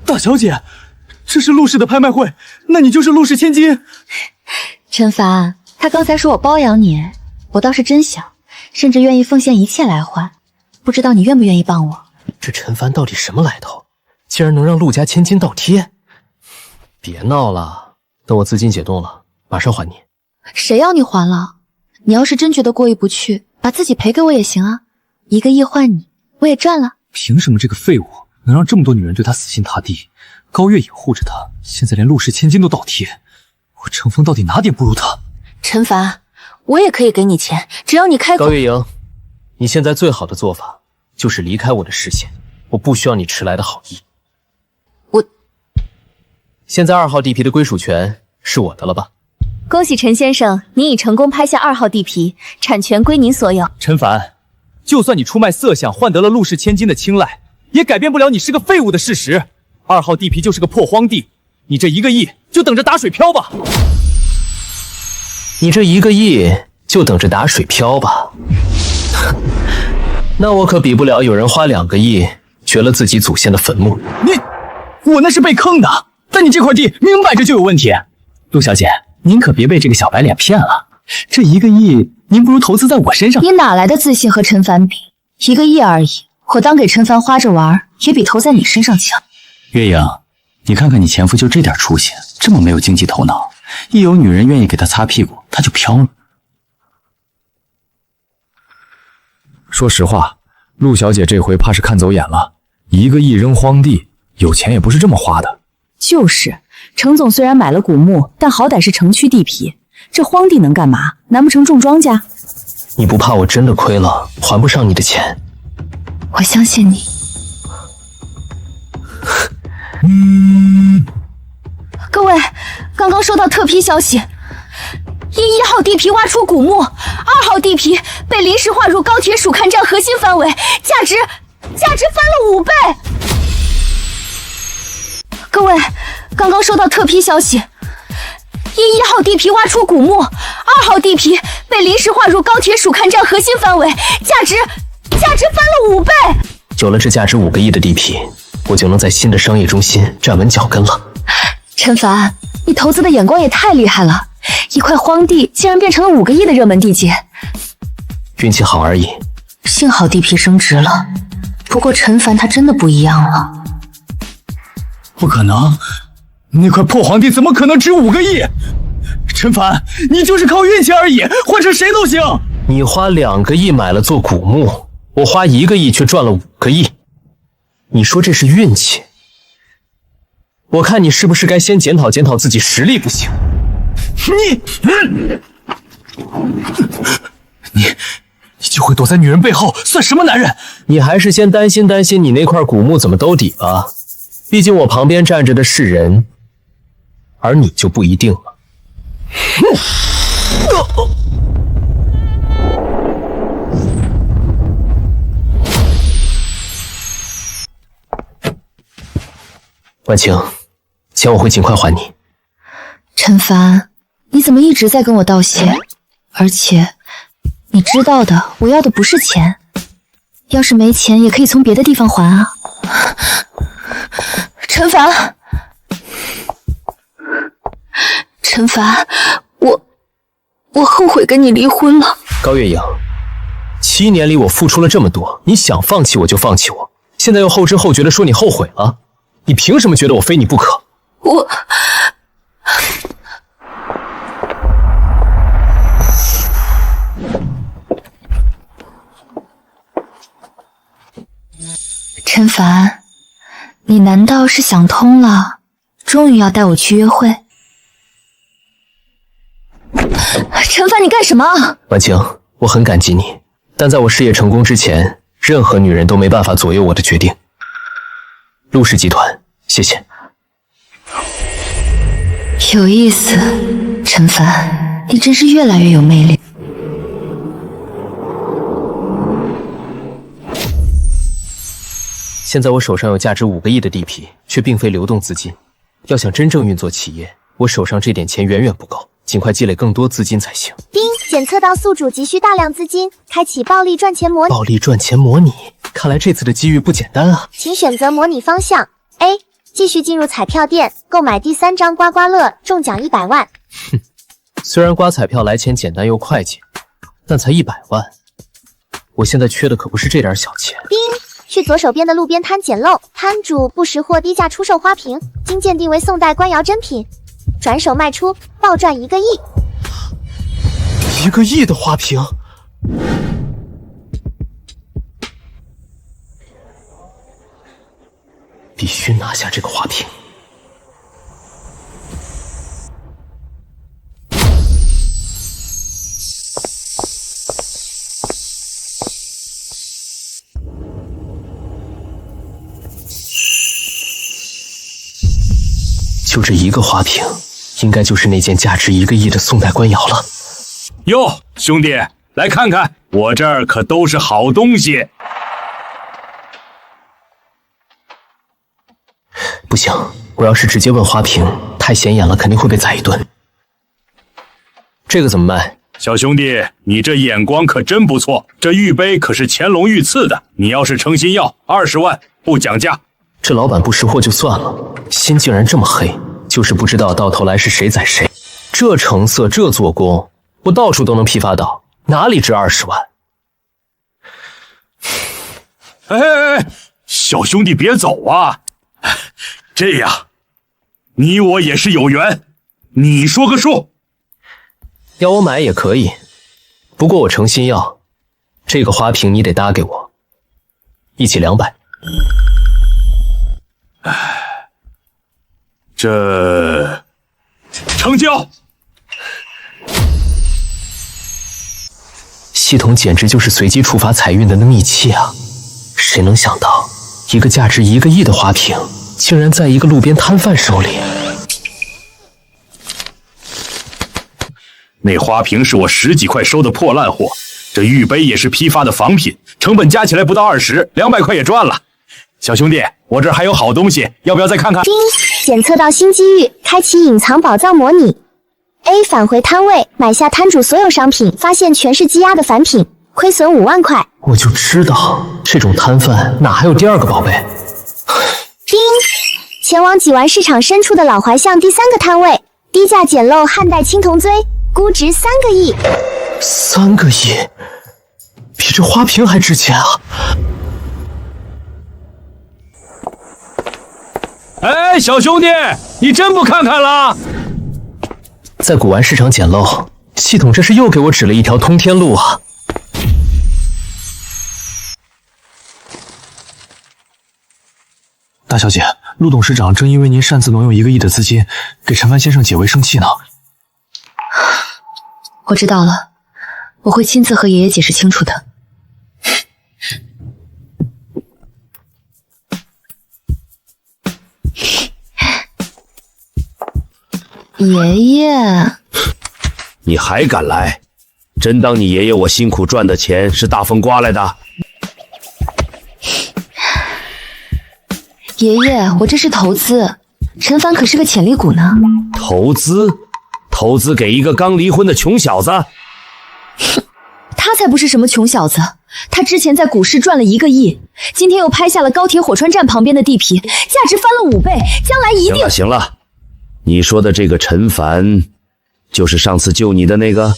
Speaker 6: 大小姐，这是陆氏的拍卖会，那你就是陆氏千金。
Speaker 11: 陈凡，他刚才说我包养你，我倒是真想，甚至愿意奉献一切来换。不知道你愿不愿意帮我？
Speaker 2: 这陈凡到底什么来头？竟然能让陆家千金倒贴？别闹了，等我资金解冻了，马上还你。
Speaker 11: 谁要你还了？你要是真觉得过意不去，把自己赔给我也行啊，1个亿换你，我也赚了。
Speaker 7: 凭什么这个废物能让这么多女人对他死心塌地？高月也护着他，现在连陆氏千金都倒贴，我程峰到底哪点不如他？
Speaker 11: 陈凡，我也可以给你钱，只要你开口。
Speaker 2: 高月莹，你现在最好的做法就是离开我的视线，我不需要你迟来的好意。现在2号地皮的归属权是我的了吧？
Speaker 3: 恭喜陈先生，您已成功拍下2号地皮，产权归您所有。
Speaker 4: 陈凡，就算你出卖色相换得了陆氏千金的青睐，也改变不了你是个废物的事实。2号地皮就是个破荒地，你这1个亿就等着打水漂吧。
Speaker 2: 你这1个亿就等着打水漂吧。那我可比不了有人花2个亿掘了自己祖先的坟墓。
Speaker 6: 我那是被坑的，但你这块地明摆着就有问题。陆小姐，您可别被这个小白脸骗了，这1个亿您不如投资在我身上。
Speaker 11: 你哪来的自信和陈凡比？1个亿而已，我当给陈凡花着玩，也比投在你身上强。
Speaker 9: 月影，你看看你前夫就这点出息，这么没有经济头脑，一有女人愿意给他擦屁股，他就飘了。
Speaker 15: 说实话，陆小姐这回怕是看走眼了，1个亿扔荒地，有钱也不是这么花的。
Speaker 3: 就是，程总虽然买了古墓，但好歹是城区地皮，这荒地能干嘛？难不成种庄稼？
Speaker 2: 你不怕我真的亏了，还不上你的钱？
Speaker 11: 我相信你。
Speaker 1: 各位，刚刚收到特批消息，1号地皮挖出古墓，2号地皮被临时划入高铁蜀看站核心范围，价值翻了5倍。各位，刚刚收到特批消息，1号地皮挖出古墓，2号地皮被临时划入高铁蜀看站核心范围，价值翻了5倍。
Speaker 2: 有了这价值5个亿的地皮，我就能在新的商业中心站稳脚跟了。
Speaker 11: 陈凡，你投资的眼光也太厉害了，一块荒地竟然变成了5个亿的热门地界。
Speaker 2: 运气好而已。
Speaker 11: 幸好地皮升值了，不过陈凡他真的不一样了。
Speaker 6: 不可能，那块破荒地怎么可能值5个亿？陈凡，你就是靠运气而已，换成谁都行。
Speaker 2: 你花2个亿买了座古墓，我花1个亿却赚了5个亿，你说这是运气？我看你是不是该先检讨检讨自己实力不行？
Speaker 6: 你就会躲在女人背后，算什么男人？
Speaker 2: 你还是先担心担心你那块古墓怎么兜底吧，毕竟我旁边站着的是人，而你就不一定了。婉晴，钱我会尽快还你。
Speaker 11: 陈凡，你怎么一直在跟我道谢？而且你知道的，我要的不是钱，要是没钱也可以从别的地方还啊。陈凡，陈凡，我后悔跟你离婚了。
Speaker 2: 高月莹，7年里我付出了这么多，你想放弃我就放弃我，现在又后知后觉的说你后悔了，你凭什么觉得我非你不可？
Speaker 11: 陈凡，你难道是想通了，终于要带我去约会？
Speaker 1: 陈凡，你干什么？
Speaker 2: 婉晴，我很感激你，但在我事业成功之前，任何女人都没办法左右我的决定。陆氏集团，谢谢。
Speaker 11: 有意思，陈凡，你真是越来越有魅力。
Speaker 2: 现在我手上有价值5个亿的地皮，却并非流动资金。要想真正运作企业，我手上这点钱远远不够，尽快积累更多资金才行。
Speaker 5: 丁，检测到宿主急需大量资金，开启暴力赚钱模拟。
Speaker 2: 暴力赚钱模拟，看来这次的机遇不简单啊！
Speaker 5: 请选择模拟方向 A， 继续进入彩票店，购买第3张刮刮乐，中奖100万。
Speaker 2: 虽然刮彩票来钱简单又快捷，但才100万，我现在缺的可不是这点小钱。
Speaker 5: 叮，去左手边的路边摊捡漏，摊主不识货低价出售花瓶，经鉴定为宋代官窑珍品，转手卖出，暴赚1个亿。
Speaker 2: 1个亿的花瓶，必须拿下这个花瓶。就这一个花瓶，应该就是那件价值1个亿的宋代官窑了。
Speaker 17: 哟，兄弟，来看看，我这儿可都是好东西。
Speaker 2: 不行，我要是直接问花瓶，太显眼了，肯定会被宰一顿。这个怎么卖？
Speaker 17: 小兄弟，你这眼光可真不错，这玉杯可是乾隆御赐的，你要是诚心要，20万不讲价。
Speaker 2: 这老板不识货就算了，心竟然这么黑，就是不知道到头来是谁宰谁。这成色，这做工，我到处都能批发到，哪里值20万？
Speaker 17: 哎，小兄弟别走啊！这样，你我也是有缘，你说个数。
Speaker 2: 要我买也可以，不过我诚心要，这个花瓶你得搭给我，一起200。
Speaker 17: 这成交。
Speaker 2: 系统简直就是随机触发财运的秘器啊！谁能想到，一个价值1个亿的花瓶，竟然在一个路边摊贩手里？
Speaker 17: 那花瓶是我10几块收的破烂货，这玉杯也是批发的仿品，成本加起来不到20，200块也赚了。小兄弟，我这儿还有好东西，要不要再看看？
Speaker 5: 叮，检测到新机遇，开启隐藏宝藏模拟。A 返回摊位，买下摊主所有商品，发现全是积压的返品，亏损5万块。
Speaker 2: 我就知道这种摊贩哪还有第2个宝贝。
Speaker 5: 叮，前往济湾市场深处的老怀巷第3个摊位，低价捡漏汉代青铜锥，估值3个亿。
Speaker 2: 3个亿，比这花瓶还值钱啊！
Speaker 17: 哎，小兄弟，你真不看看了？
Speaker 2: 在古玩市场捡漏，系统这是又给我指了一条通天路啊！
Speaker 7: 大小姐，陆董事长正因为您擅自挪用1个亿的资金，给陈凡先生解围生气呢。
Speaker 11: 我知道了，我会亲自和爷爷解释清楚的。爷爷，
Speaker 18: 你还敢来？真当你爷爷我辛苦赚的钱是大风刮来的？
Speaker 11: 爷爷，我这是投资，陈凡可是个潜力股呢。
Speaker 18: 投资？投资给一个刚离婚的穷小子？
Speaker 11: 他才不是什么穷小子，他之前在股市赚了1个亿，今天又拍下了高铁火川站旁边的地皮，价值翻了5倍，将来一定……
Speaker 18: 行了，你说的这个陈凡，就是上次救你的那个？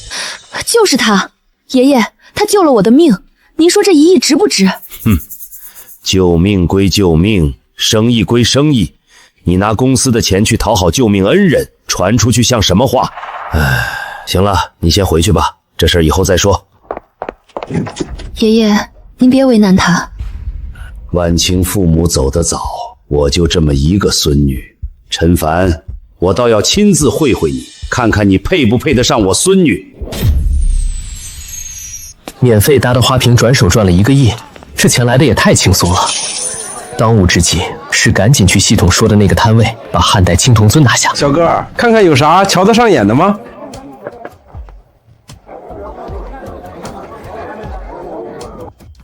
Speaker 11: 就是他，爷爷，他救了我的命，您说这1亿值不值？
Speaker 18: 救命归救命，生意归生意，你拿公司的钱去讨好救命恩人，传出去像什么话？唉，行了，你先回去吧，这事儿以后再说。
Speaker 11: 爷爷，您别为难他。
Speaker 18: 万青父母走得早，我就这么一个孙女，陈凡，我倒要亲自会会你，看看你配不配得上我孙女。
Speaker 2: 免费搭的花瓶转手赚了1个亿，这钱来的也太轻松了。当务之急是赶紧去系统说的那个摊位，把汉代青铜尊拿下。
Speaker 19: 小哥，看看有啥瞧得上眼的吗？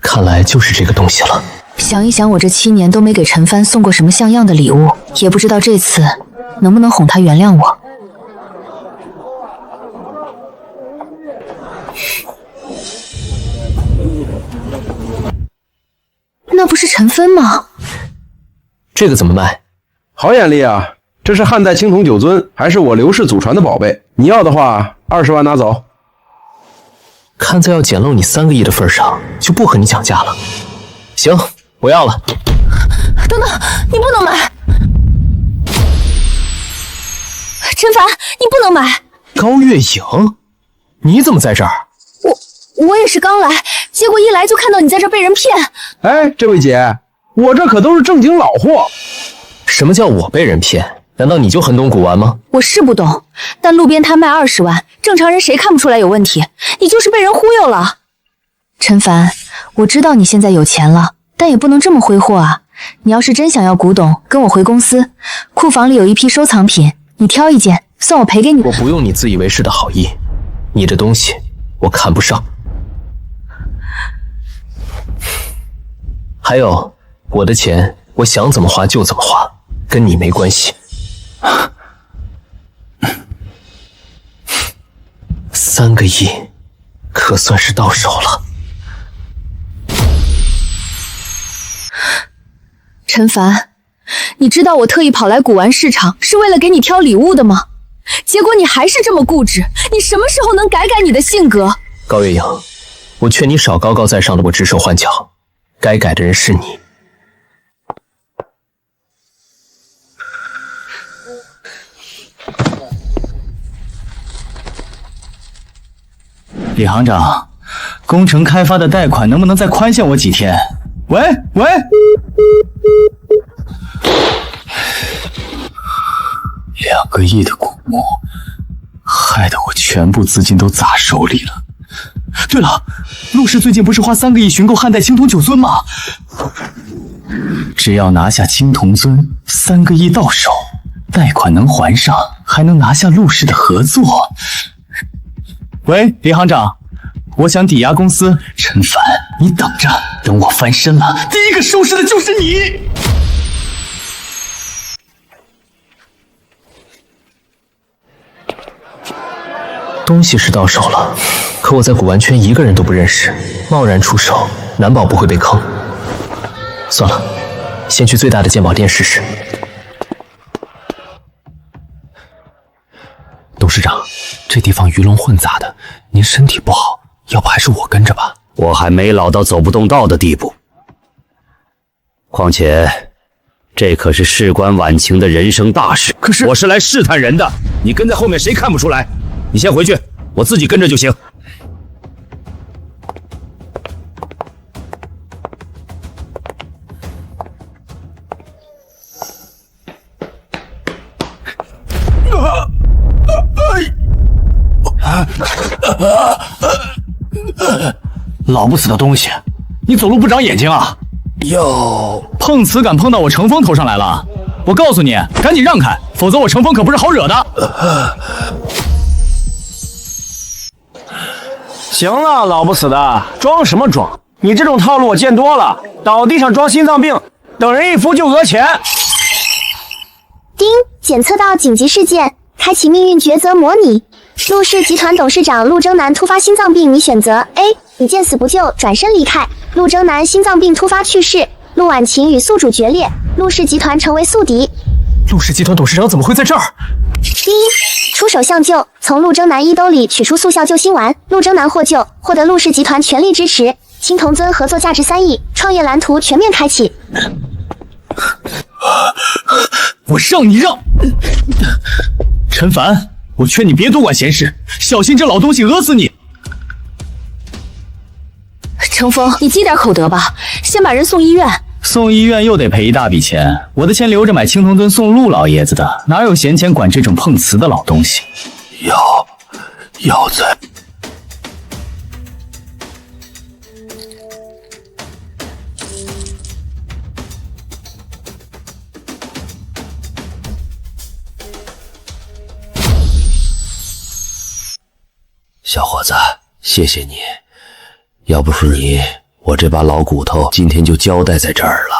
Speaker 2: 看来就是这个东西了。
Speaker 11: 想一想，我这7年都没给陈帆送过什么像样的礼物，也不知道这次能不能哄他原谅我。那不是陈芬吗？
Speaker 2: 这个怎么卖？
Speaker 19: 好眼力啊！这是汉代青铜酒尊，还是我刘氏祖传的宝贝。你要的话，20万拿走。
Speaker 2: 看在要捡漏你3个亿的份上，就不和你讲价了。行，我要了。
Speaker 1: 等等，你不能买。陈凡，你不能买。
Speaker 2: 高月影，你怎么在这儿？
Speaker 1: 我也是刚来，结果一来就看到你在这被人骗。
Speaker 19: 哎，这位姐，我这可都是正经老货。
Speaker 2: 什么叫我被人骗？难道你就很懂古玩吗？
Speaker 1: 我是不懂，但路边摊卖20万，正常人谁看不出来有问题？你就是被人忽悠了。
Speaker 11: 陈凡，我知道你现在有钱了，但也不能这么挥霍啊！你要是真想要古董，跟我回公司，库房里有一批收藏品，你挑一件，算我赔给你。
Speaker 2: 我不用你自以为是的好意，你的东西我看不上。还有，我的钱我想怎么花就怎么花，跟你没关系。3个亿，可算是到手了。
Speaker 11: 陈凡，你知道我特意跑来古玩市场是为了给你挑礼物的吗？
Speaker 1: 结果你还是这么固执，你什么时候能改改你的性格？
Speaker 2: 高月影，我劝你少高高在上的我指手画脚，该改的人是你。
Speaker 9: 李行长，工程开发的贷款能不能再宽限我几天？喂，2个亿的古墓，害得我全部资金都砸手里了。对了，陆氏最近不是花3个亿寻购汉代青铜九尊吗？只要拿下青铜尊，3个亿到手，贷款能还上，还能拿下陆氏的合作。喂，李行长，我想抵押公司。陈凡，你等着，等我翻身了，第一个收拾的就是你。
Speaker 2: 东西是到手了，可我在古玩圈一个人都不认识，贸然出手，难保不会被坑。算了，先去最大的鉴宝店试试。董事长，这地方鱼龙混杂的，您身体不好，要不还是我跟着吧。
Speaker 18: 我还没老到走不动道的地步，况且这可是事关晚晴的人生大事。
Speaker 15: 可是
Speaker 18: 我是来试探人的，你跟在后面谁看不出来？你先回去，我自己跟着就行。
Speaker 9: 老不死的东西，你走路不长眼睛啊！
Speaker 18: 哟，
Speaker 9: 碰瓷敢碰到我程峰头上来了！我告诉你，赶紧让开，否则我程峰可不是好惹的。
Speaker 20: 行了，老不死的，装什么装？你这种套路我见多了，倒地上装心脏病，等人一扶就讹钱。
Speaker 5: 丁，检测到紧急事件，开启命运抉择模拟。陆氏集团董事长陆征南突发心脏病，你选择 A， 你见死不救，转身离开。陆征南心脏病突发去世，陆婉晴与宿主决裂，陆氏集团成为宿敌。
Speaker 2: 陆氏集团董事长怎么会在这儿？
Speaker 5: 第一，出手相救，从陆征南衣兜里取出速效救心丸，陆征南获救，获得陆氏集团全力支持，青铜尊合作价值3亿，创业蓝图全面开启。
Speaker 9: 我让你让！陈凡，我劝你别多管闲事，小心这老东西讹死你！
Speaker 1: 程峰，你积点口德吧，先把人送医院。
Speaker 9: 送医院又得赔一大笔钱，我的钱留着买青铜尊送陆老爷子的，哪有闲钱管这种碰瓷的老东西？
Speaker 18: 要在小伙子，谢谢你，要不是你，我这把老骨头今天就交代在这儿了。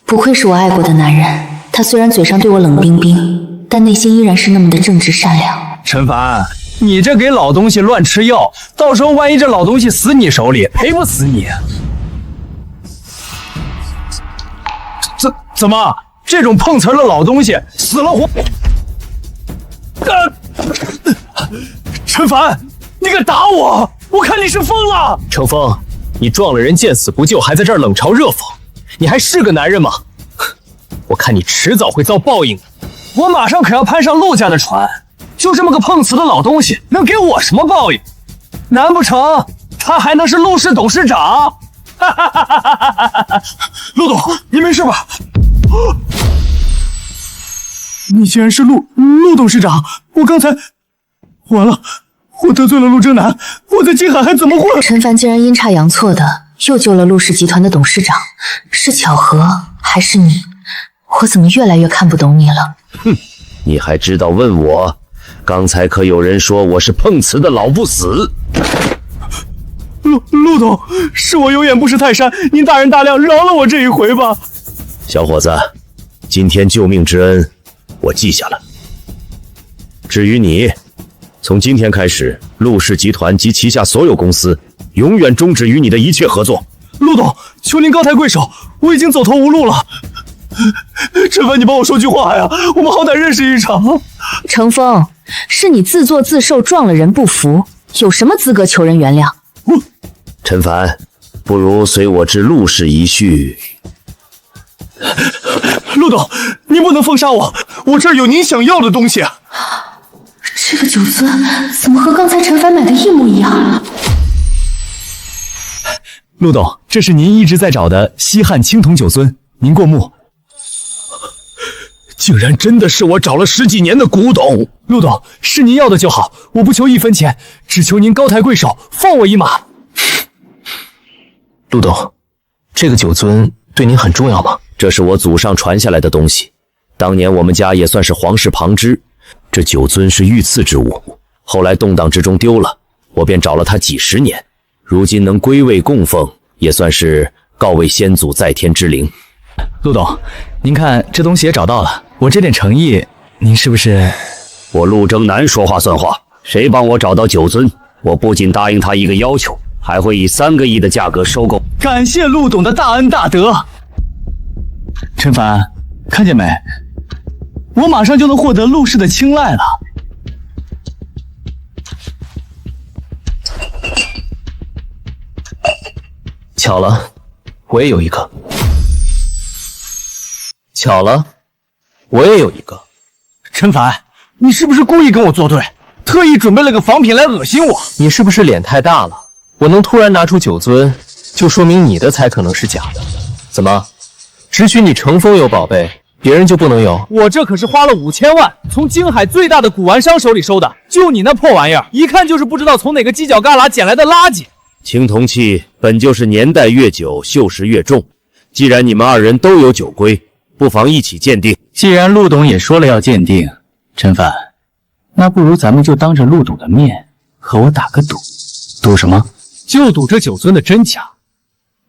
Speaker 11: 不愧是我爱过的男人，他虽然嘴上对我冷冰冰，但内心依然是那么的正直善良。
Speaker 9: 陈凡，你这给老东西乱吃药，到时候万一这老东西死你手里，赔不死你。怎么？这种碰瓷的老东西死了活？陈凡，
Speaker 4: 你敢打我？我看你是疯了！
Speaker 2: 程峰，你撞了人见死不救，还在这儿冷嘲热讽，你还是个男人吗？我看你迟早会遭报应的。
Speaker 4: 我马上可要攀上陆家的船，就这么个碰瓷的老东西，能给我什么报应？难不成他还能是陆氏董事长？陆董，你没事吧？你竟然是陆董事长！我刚才完了，我得罪了陆征南，我在金海还怎么混？
Speaker 11: 陈凡竟然阴差阳错的又救了陆氏集团的董事长，是巧合还是你？我怎么越来越看不懂你了？
Speaker 18: 哼，你还知道问我？刚才可有人说我是碰瓷的老不死。
Speaker 4: 陆董，是我有眼不识泰山，您大人大量，饶了我这一回吧。
Speaker 18: 小伙子，今天救命之恩我记下了。至于你，从今天开始，陆氏集团及旗下所有公司永远终止与你的一切合作。
Speaker 4: 陆董，求您高抬贵手，我已经走投无路了。陈凡，你帮我说句话呀，我们好歹认识一场。
Speaker 11: 程峰，是你自作自受撞了人不服，有什么资格求人原谅？
Speaker 18: 陈凡，不如随我至陆氏一叙。
Speaker 4: 陆董，您不能封杀我，我这儿有您想要的东西。
Speaker 11: 这个酒樽怎么和刚才陈凡买的一模一样？
Speaker 7: 陆董，这是您一直在找的西汉青铜酒樽，您过目。
Speaker 18: 竟然真的是我找了10几年的古董。
Speaker 4: 陆董，是您要的就好，我不求1分钱，只求您高抬贵手，放我一马。
Speaker 2: 陆董，这个酒樽对您很重要吗？
Speaker 18: 这是我祖上传下来的东西，当年我们家也算是皇室旁支。这酒樽是御赐之物，后来动荡之中丢了，我便找了它几10年，如今能归位供奉，也算是告慰先祖在天之灵。
Speaker 7: 陆董，您看这东西也找到了，我这点诚意，您是不是？
Speaker 18: 我陆征南说话算话，谁帮我找到酒樽，我不仅答应他一个要求，还会以3个亿的价格收购。
Speaker 4: 感谢陆董的大恩大德。
Speaker 7: 陈凡，看见没？
Speaker 4: 我马上就能获得陆氏的青睐了。
Speaker 2: 巧了，我也有一个。巧了，我也有一个。
Speaker 4: 陈凡，你是不是故意跟我作对，特意准备了个仿品来恶心我？
Speaker 2: 你是不是脸太大了？我能突然拿出酒樽，就说明你的才可能是假的。怎么，只许你程峰有宝贝，别人就不能有？
Speaker 4: 我这可是花了5000万从京海最大的古玩商手里收的，就你那破玩意儿，一看就是不知道从哪个犄角旮旯捡来的垃圾。
Speaker 18: 青铜器本就是年代越久锈蚀越重，既然你们2人都有酒规，不妨一起鉴定。
Speaker 9: 既然陆董也说了要鉴定，陈凡，那不如咱们就当着陆董的面和我打个赌。赌什么？
Speaker 4: 就赌这酒樽的真假。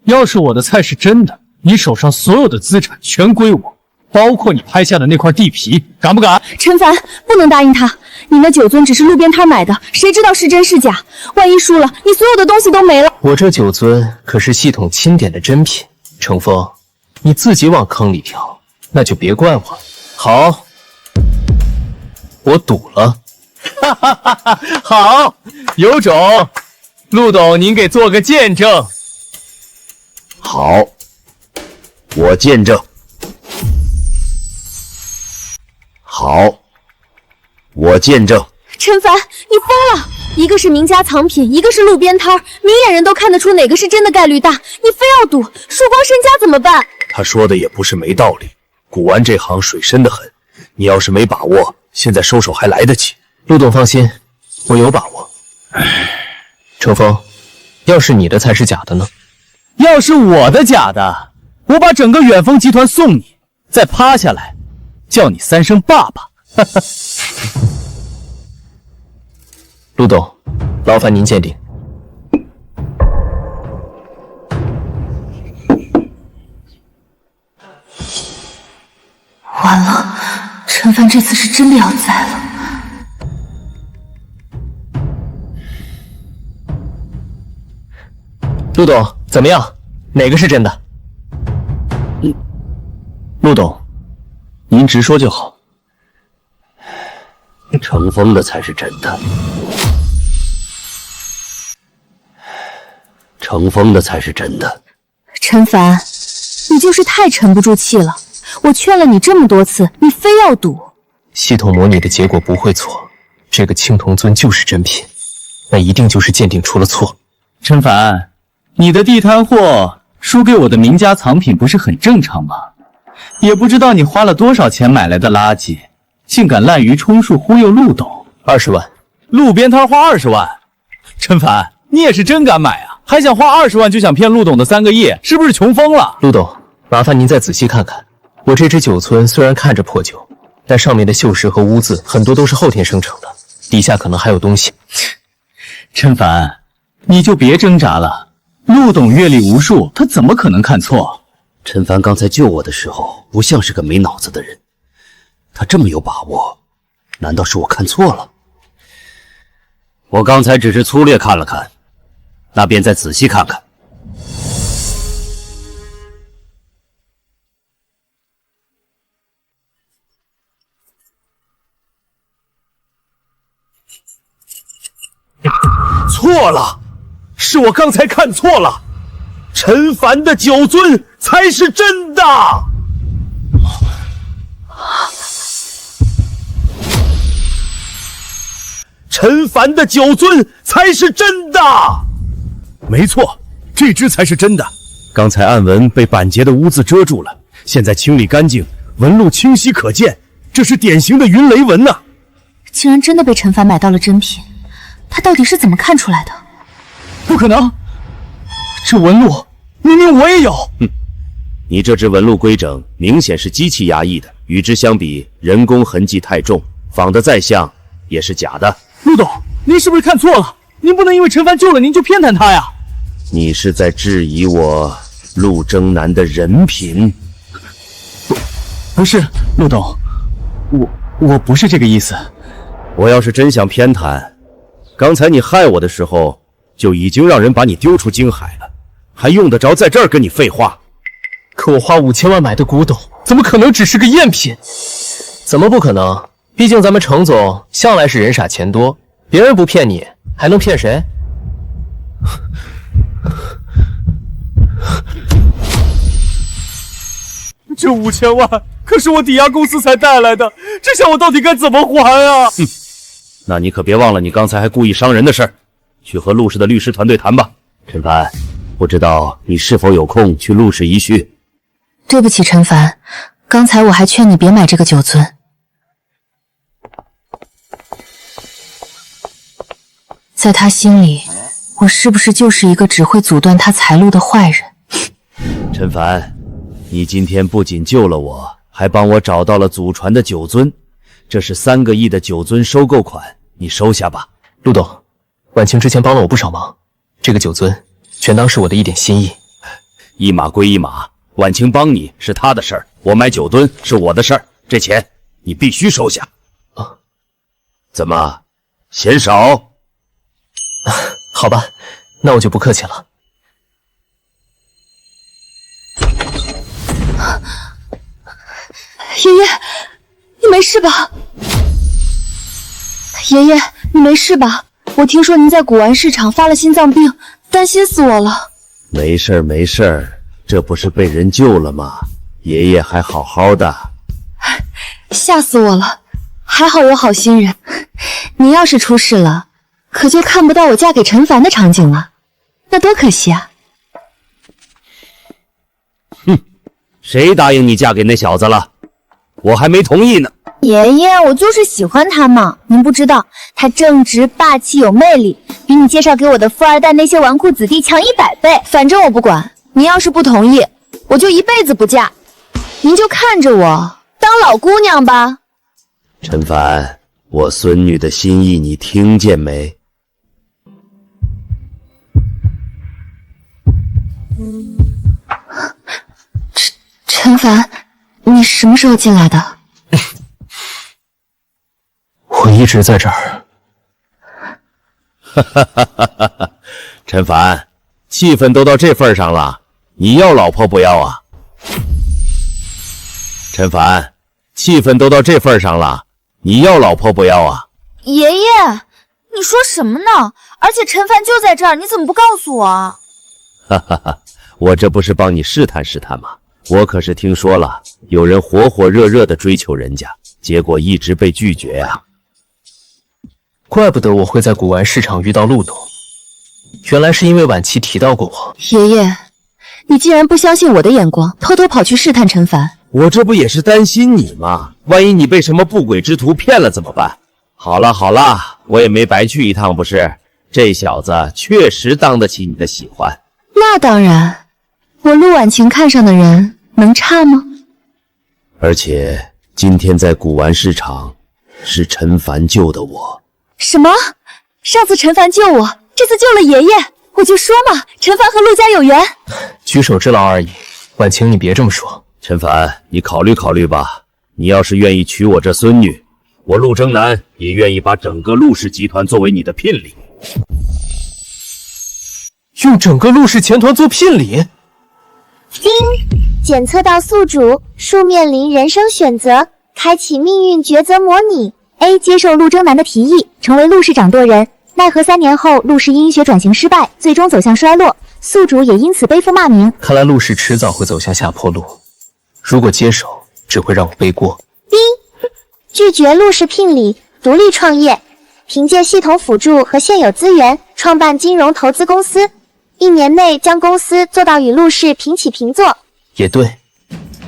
Speaker 4: 要是我的菜是真的，你手上所有的资产全归我，包括你拍下的那块地皮，敢不敢？
Speaker 1: 陈凡，不能答应他。你那酒樽只是路边摊买的，谁知道是真是假？万一输了，你所有的东西都没了。
Speaker 2: 我这酒樽可是系统钦点的真品，程峰，你自己往坑里跳，那就别怪我了。好，我赌了。
Speaker 4: 哈哈哈哈！好，有种，陆董您给做个见证。
Speaker 18: 好，我见证。好，我见证。
Speaker 1: 陈凡，你疯了！一个是名家藏品，一个是路边摊，明眼人都看得出哪个是真的概率大，你非要赌，输光身家怎么办？
Speaker 18: 他说的也不是没道理，古玩这行水深得很，你要是没把握，现在收手还来得及。
Speaker 2: 陆董放心，我有把握。程峰，要是你的才是假的呢？
Speaker 4: 要是我的假的，我把整个远峰集团送你，再趴下来叫你3声爸爸。
Speaker 2: 陆董，劳烦您鉴定。
Speaker 11: 完了，陈凡这次是真的要栽了。
Speaker 2: 陆董，怎么样？哪个是真的？
Speaker 9: 陆董，您直说就好。
Speaker 18: 程峰的才是真的。程峰的才是真的。
Speaker 11: 陈凡，你就是太沉不住气了。我劝了你这么多次，你非要赌。
Speaker 2: 系统模拟的结果不会错，这个青铜尊就是真品，那一定就是鉴定出了错。
Speaker 6: 陈凡，你的地摊货输给我的名家藏品不是很正常吗？也不知道你花了多少钱买来的垃圾，竟敢滥竽充数忽悠陆董。
Speaker 2: 20万，
Speaker 4: 路边摊花20万，陈凡，你也是真敢买啊！还想花20万就想骗陆董的3个亿，是不是穷疯了？
Speaker 2: 陆董，麻烦您再仔细看看，我这只酒樽虽然看着破旧，但上面的锈蚀和污渍很多都是后天生成的，底下可能还有东西。
Speaker 6: 陈凡，你就别挣扎了，陆董阅历无数，他怎么可能看错？
Speaker 18: 陈凡刚才救我的时候，不像是个没脑子的人，他这么有把握，难道是我看错了？我刚才只是粗略看了看，那便再仔细看看。
Speaker 4: 错了，是我刚才看错了，陈凡的酒樽才是真的。陈凡的酒樽才是真的。
Speaker 17: 没错，这只才是真的。刚才暗纹被板结的污渍遮住了，现在清理干净，纹路清晰可见，这是典型的云雷纹呐！
Speaker 11: 竟然真的被陈凡买到了真品，他到底是怎么看出来的？
Speaker 6: 不可能，这纹路明明我也有。
Speaker 18: 你这只纹路规整，明显是机器压抑的，与之相比，人工痕迹太重，仿得再像也是假的。
Speaker 4: 陆董，您是不是看错了？您不能因为陈凡救了您就偏袒他呀！
Speaker 18: 你是在质疑我陆征南的人品？
Speaker 6: 不是，陆董，我不是这个意思。
Speaker 18: 我要是真想偏袒，刚才你害我的时候就已经让人把你丢出京海了，还用得着在这儿跟你废话？
Speaker 2: 可我花5000万买的古董，怎么可能只是个赝品？怎么不可能？毕竟咱们程总向来是人傻钱多，别人不骗你，还能骗谁？
Speaker 4: 这5000万可是我抵押公司才带来的，这下我到底该怎么还啊？
Speaker 18: 那你可别忘了你刚才还故意伤人的事儿，去和陆氏的律师团队谈吧。陈凡，不知道你是否有空去陆氏一叙？
Speaker 11: 对不起，陈凡，刚才我还劝你别买这个酒樽。在他心里，我是不是就是一个只会阻断他财路的坏人？
Speaker 18: 陈凡，你今天不仅救了我，还帮我找到了祖传的酒樽，这是3个亿的酒樽收购款，你收下吧。
Speaker 2: 陆董，婉清之前帮了我不少忙，这个酒樽全当是我的一点心意。
Speaker 18: 一码归一码，婉清帮你是他的事儿，我买酒樽是我的事儿，这钱你必须收下。啊，怎么嫌少？
Speaker 2: 好吧，那我就不客气了。
Speaker 1: 爷爷，你没事吧？爷爷，你没事吧？我听说您在古玩市场发了心脏病，担心死我了。
Speaker 18: 没事儿没事儿，这不是被人救了吗？爷爷还好好的。
Speaker 1: 吓死我了，还好有好心人。
Speaker 11: 你要是出事了，可就看不到我嫁给陈凡的场景了，那多可惜啊！
Speaker 18: 哼，谁答应你嫁给那小子了？我还没同意呢。
Speaker 1: 爷爷，我就是喜欢他嘛，您不知道，他正直、霸气、有魅力，比你介绍给我的富二代那些纨绔子弟强100倍。反正我不管，您要是不同意，我就一辈子不嫁。您就看着我当老姑娘吧。
Speaker 18: 陈凡，我孙女的心意你听见没？
Speaker 11: 陈凡，你什么时候进来的？
Speaker 2: 我一直在这儿。
Speaker 18: 陈凡，气氛都到这份上了，你要老婆不要啊？陈凡，气氛都到这份上了，你要老婆不要啊？
Speaker 1: 爷爷，你说什么呢？而且陈凡就在这儿，你怎么不告诉我啊？
Speaker 18: 哈哈哈，我这不是帮你试探试探吗？我可是听说了，有人火火热热的追求人家，结果一直被拒绝啊。
Speaker 2: 怪不得我会在古玩市场遇到陆董，原来是因为婉琪提到过我。
Speaker 11: 爷爷，你既然不相信我的眼光，偷偷跑去试探陈凡，
Speaker 18: 我这不也是担心你吗？万一你被什么不轨之徒骗了怎么办？好了好了，我也没白去一趟不是？这小子确实当得起你的喜欢。
Speaker 11: 那当然，我陆婉晴看上的人能差吗？
Speaker 18: 而且今天在古玩市场是陈凡救的我。
Speaker 11: 什么？上次陈凡救我，这次救了爷爷，我就说嘛，陈凡和陆家有缘。
Speaker 2: 举手之劳而已，婉晴你别这么说。
Speaker 18: 陈凡，你考虑考虑吧。你要是愿意娶我这孙女，我陆征南也愿意把整个陆氏集团作为你的聘礼。
Speaker 2: 用整个陆氏集团做聘礼？
Speaker 5: 丁，检测到宿主树面临人生选择，开启命运抉择模拟。A. 接受陆征南的提议，成为陆氏掌舵人，奈何3年后陆氏因医学转型失败，最终走向衰落，宿主也因此背负骂名。
Speaker 2: 看来陆氏迟早会走向下坡路，如果接手，只会让我背锅。
Speaker 5: B. 拒绝陆氏聘礼，独立创业，凭借系统辅助和现有资源，创办金融投资公司，1年内将公司做到与陆氏平起平坐。
Speaker 2: 也对，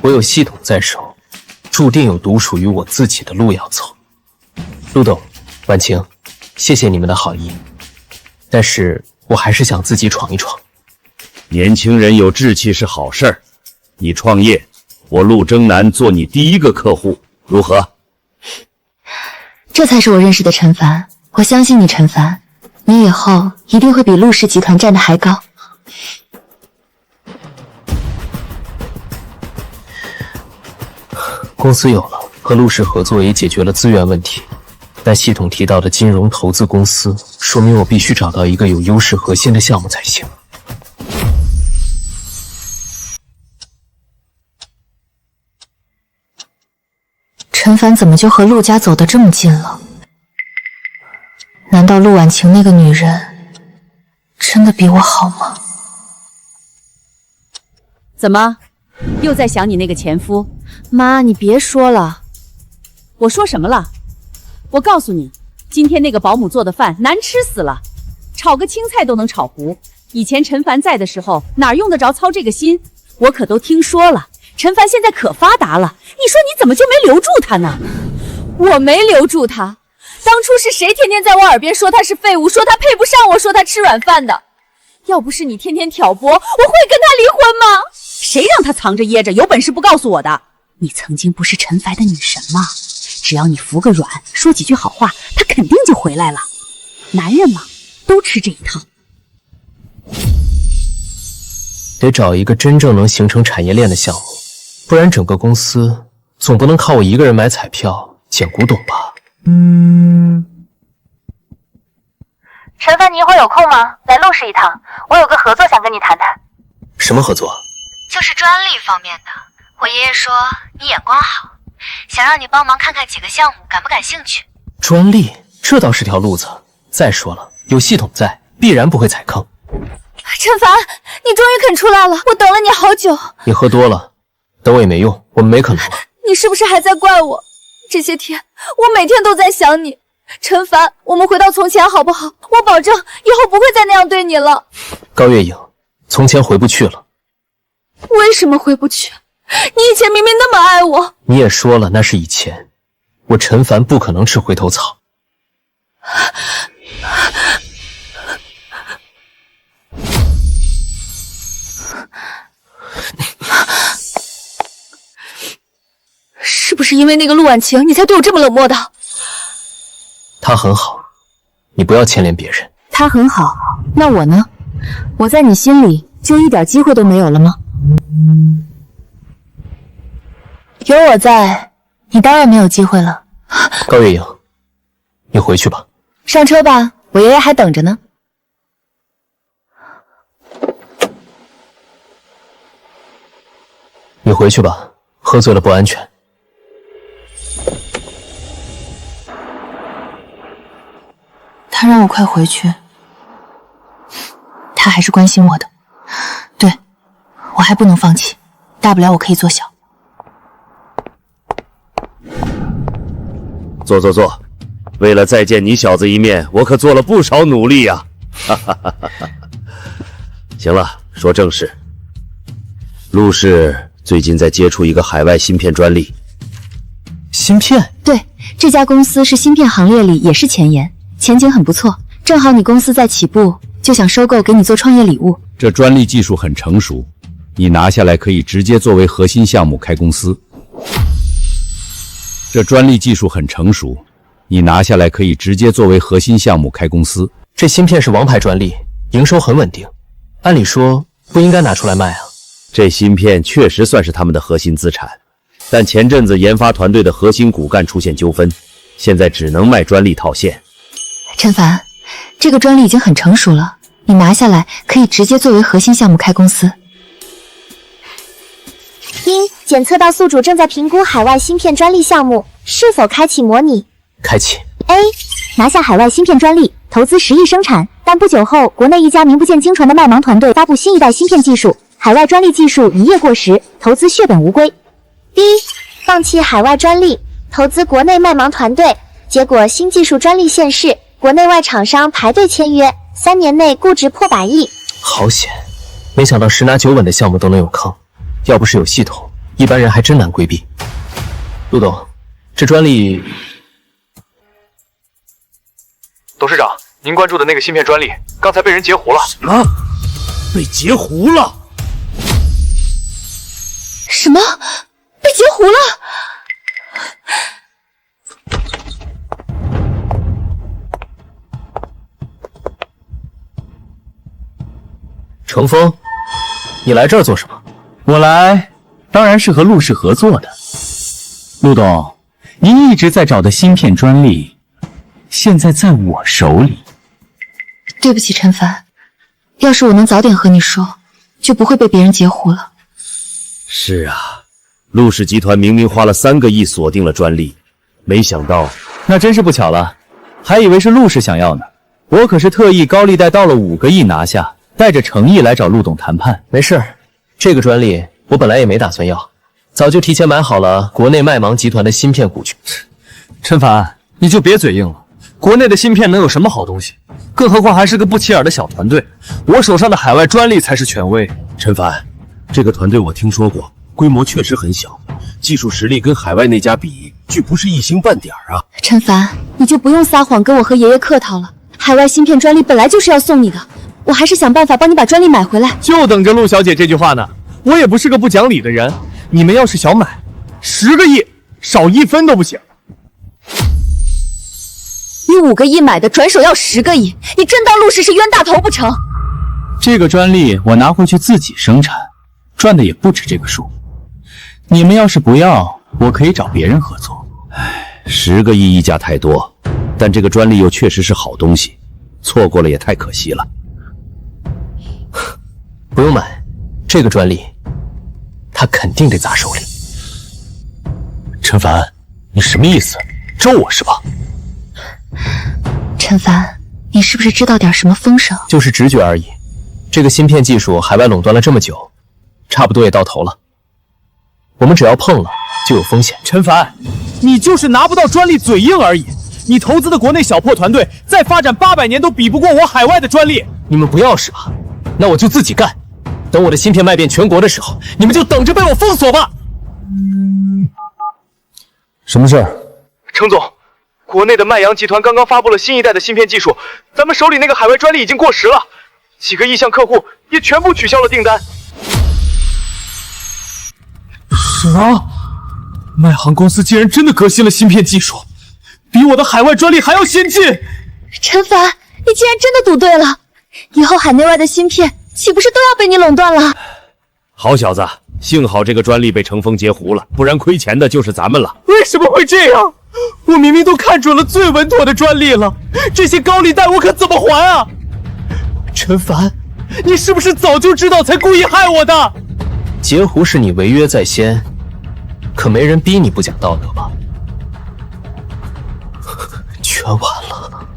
Speaker 2: 我有系统在手，注定有独属于我自己的路要走。陆董、婉晴，谢谢你们的好意，但是我还是想自己闯一闯。
Speaker 18: 年轻人有志气是好事儿，你创业，我陆征南做你第一个客户，如何？
Speaker 11: 这才是我认识的陈凡，我相信你，陈凡，你以后一定会比陆氏集团站得还高。
Speaker 2: 公司有了，和陆氏合作也解决了资源问题，但系统提到的金融投资公司，说明我必须找到一个有优势核心的项目才行。
Speaker 11: 陈凡怎么就和陆家走得这么近了？难道陆婉晴那个女人真的比我好吗？
Speaker 3: 怎么，又在想你那个前夫？
Speaker 11: 妈，你别说了。
Speaker 3: 我说什么了？我告诉你，今天那个保姆做的饭难吃死了，炒个青菜都能炒糊。以前陈凡在的时候，哪用得着操这个心？我可都听说了，陈凡现在可发达了，你说你怎么就没留住他呢？
Speaker 1: 我没留住他，当初是谁天天在我耳边说他是废物，说他配不上我，说他吃软饭的？要不是你天天挑拨，我会跟他离婚吗？
Speaker 3: 谁让他藏着掖着，有本事不告诉我的？你曾经不是陈凡的女神吗？只要你服个软，说几句好话，他肯定就回来了。男人嘛，都吃这一套。
Speaker 2: 得找一个真正能形成产业链的项目，不然整个公司总不能靠我一个人买彩票、捡古董吧？
Speaker 10: 陈凡，你一会儿有空吗？来陆氏一趟，我有个合作想跟你谈谈。
Speaker 2: 什么合作？
Speaker 21: 就是专利方面的。我爷爷说你眼光好，想让你帮忙看看几个项目，感不感兴趣？
Speaker 2: 专利，这倒是条路子。再说了，有系统在，必然不会踩坑。
Speaker 1: 陈凡，你终于肯出来了，我等了你好久。
Speaker 2: 你喝多了，等我也没用，我们没可能了。
Speaker 1: 你是不是还在怪我？这些天我每天都在想你。陈凡，我们回到从前好不好？我保证以后不会再那样对你了。
Speaker 2: 高月影，从前回不去了。
Speaker 1: 为什么回不去？你以前明明那么爱我。
Speaker 2: 你也说了那是以前，我陈凡不可能吃回头草。
Speaker 1: 是不是因为那个陆婉晴，你才对我这么冷漠的？
Speaker 2: 他很好，你不要牵连别人。
Speaker 11: 他很好，那我呢？我在你心里就一点机会都没有了吗？有我在，你当然没有机会了。
Speaker 2: 高月影，你回去吧。
Speaker 11: 上车吧，我爷爷还等着呢。
Speaker 2: 你回去吧，喝醉了不安全。
Speaker 11: 他让我快回去，他还是关心我的。我还不能放弃，大不了我可以做小。
Speaker 18: 坐坐坐，为了再见你小子一面，我可做了不少努力呀！哈哈哈哈哈。行了，说正事。陆氏最近在接触一个海外芯片专利。
Speaker 2: 芯片？
Speaker 11: 对，这家公司是芯片行列里也是前沿，前景很不错。正好你公司在起步，就想收购给你做创业礼物。
Speaker 17: 这专利技术很成熟，你拿下来可以直接作为核心项目开公司。这专利技术很成熟，你拿下来可以直接作为核心项目开公司。
Speaker 2: 这芯片是王牌专利，营收很稳定，按理说不应该拿出来卖啊。
Speaker 18: 这芯片确实算是他们的核心资产，但前阵子研发团队的核心骨干出现纠纷，现在只能卖专利套现。
Speaker 11: 陈凡，这个专利已经很成熟了，你拿下来可以直接作为核心项目开公司。
Speaker 5: 检测到宿主正在评估海外芯片专利项目是否开启模拟。
Speaker 2: 开启。
Speaker 5: A. 拿下海外芯片专利，投资10亿生产，但不久后，国内一家名不见经传的麦芒团队发布新一代芯片技术，海外专利技术一夜过时，投资血本无归。B. 放弃海外专利，投资国内麦芒团队，结果新技术专利现世，国内外厂商排队签约，3年内估值破100亿。
Speaker 2: 好险，没想到10拿9稳的项目都能有坑，要不是有系统，一般人还真难规避。陆董，这专利……
Speaker 14: 董事长，您关注的那个芯片专利，刚才被人截胡了。
Speaker 17: 什么？被截胡了？
Speaker 1: 什么？被截胡了？
Speaker 2: 程峰，你来这儿做什么？
Speaker 9: 我来，当然是和陆氏合作的。陆董，您一直在找的芯片专利，现在在我手里。
Speaker 11: 对不起，陈凡，要是我能早点和你说，就不会被别人截胡了。
Speaker 18: 是啊，陆氏集团明明花了3个亿锁定了专利，没想到……
Speaker 6: 那真是不巧了，还以为是陆氏想要呢。我可是特意高利贷到了5个亿拿下，带着诚意来找陆董谈判。
Speaker 2: 没事，这个专利我本来也没打算要，早就提前买好了国内麦芒集团的芯片股权。
Speaker 7: 陈凡，你就别嘴硬了，国内的芯片能有什么好东西？更何况还是个不起眼的小团队，我手上的海外专利才是权威。
Speaker 17: 陈凡，这个团队我听说过，规模确实很小，技术实力跟海外那家比，据不是一星半点啊。
Speaker 11: 陈凡，你就不用撒谎跟我和爷爷客套了，海外芯片专利本来就是要送你的，我还是想办法帮你把专利买回来。
Speaker 4: 就等着陆小姐这句话呢。我也不是个不讲理的人，你们要是想买10个亿，少1分都不行。
Speaker 1: 你5个亿买的，转手要10个亿，你真当陆氏是冤大头不成？
Speaker 9: 这个专利我拿回去自己生产，赚的也不止这个数。你们要是不要，我可以找别人合作。
Speaker 18: 10个亿溢价太多，但这个专利又确实是好东西，错过了也太可惜了。
Speaker 2: 不用买，这个专利他肯定得砸手里。
Speaker 7: 陈凡，你什么意思？咒我是吧？
Speaker 11: 陈凡，你是不是知道点什么风声？
Speaker 2: 就是直觉而已。这个芯片技术海外垄断了这么久，差不多也到头了。我们只要碰了，就有风险。
Speaker 4: 陈凡，你就是拿不到专利嘴硬而已。你投资的国内小破团队，再发展800年都比不过我海外的专利。
Speaker 2: 你们不要是吧？那我就自己干。等我的芯片卖遍全国的时候，你们就等着被我封锁吧。
Speaker 7: 什么事儿？
Speaker 14: 程总，国内的麦洋集团刚刚发布了新一代的芯片技术，咱们手里那个海外专利已经过时了，几个意向客户也全部取消了订单。
Speaker 4: 什么？麦航公司竟然真的革新了芯片技术，比我的海外专利还要先进！
Speaker 1: 陈凡，你竟然真的赌对了，以后海内外的芯片岂不是都要被你垄断了？
Speaker 18: 好小子，幸好这个专利被程峰截胡了，不然亏钱的就是咱们了。
Speaker 4: 为什么会这样？我明明都看准了最稳妥的专利了，这些高利贷我可怎么还啊？陈凡，你是不是早就知道才故意害我的？
Speaker 2: 截胡是你违约在先，可没人逼你不讲道德吧？全完了。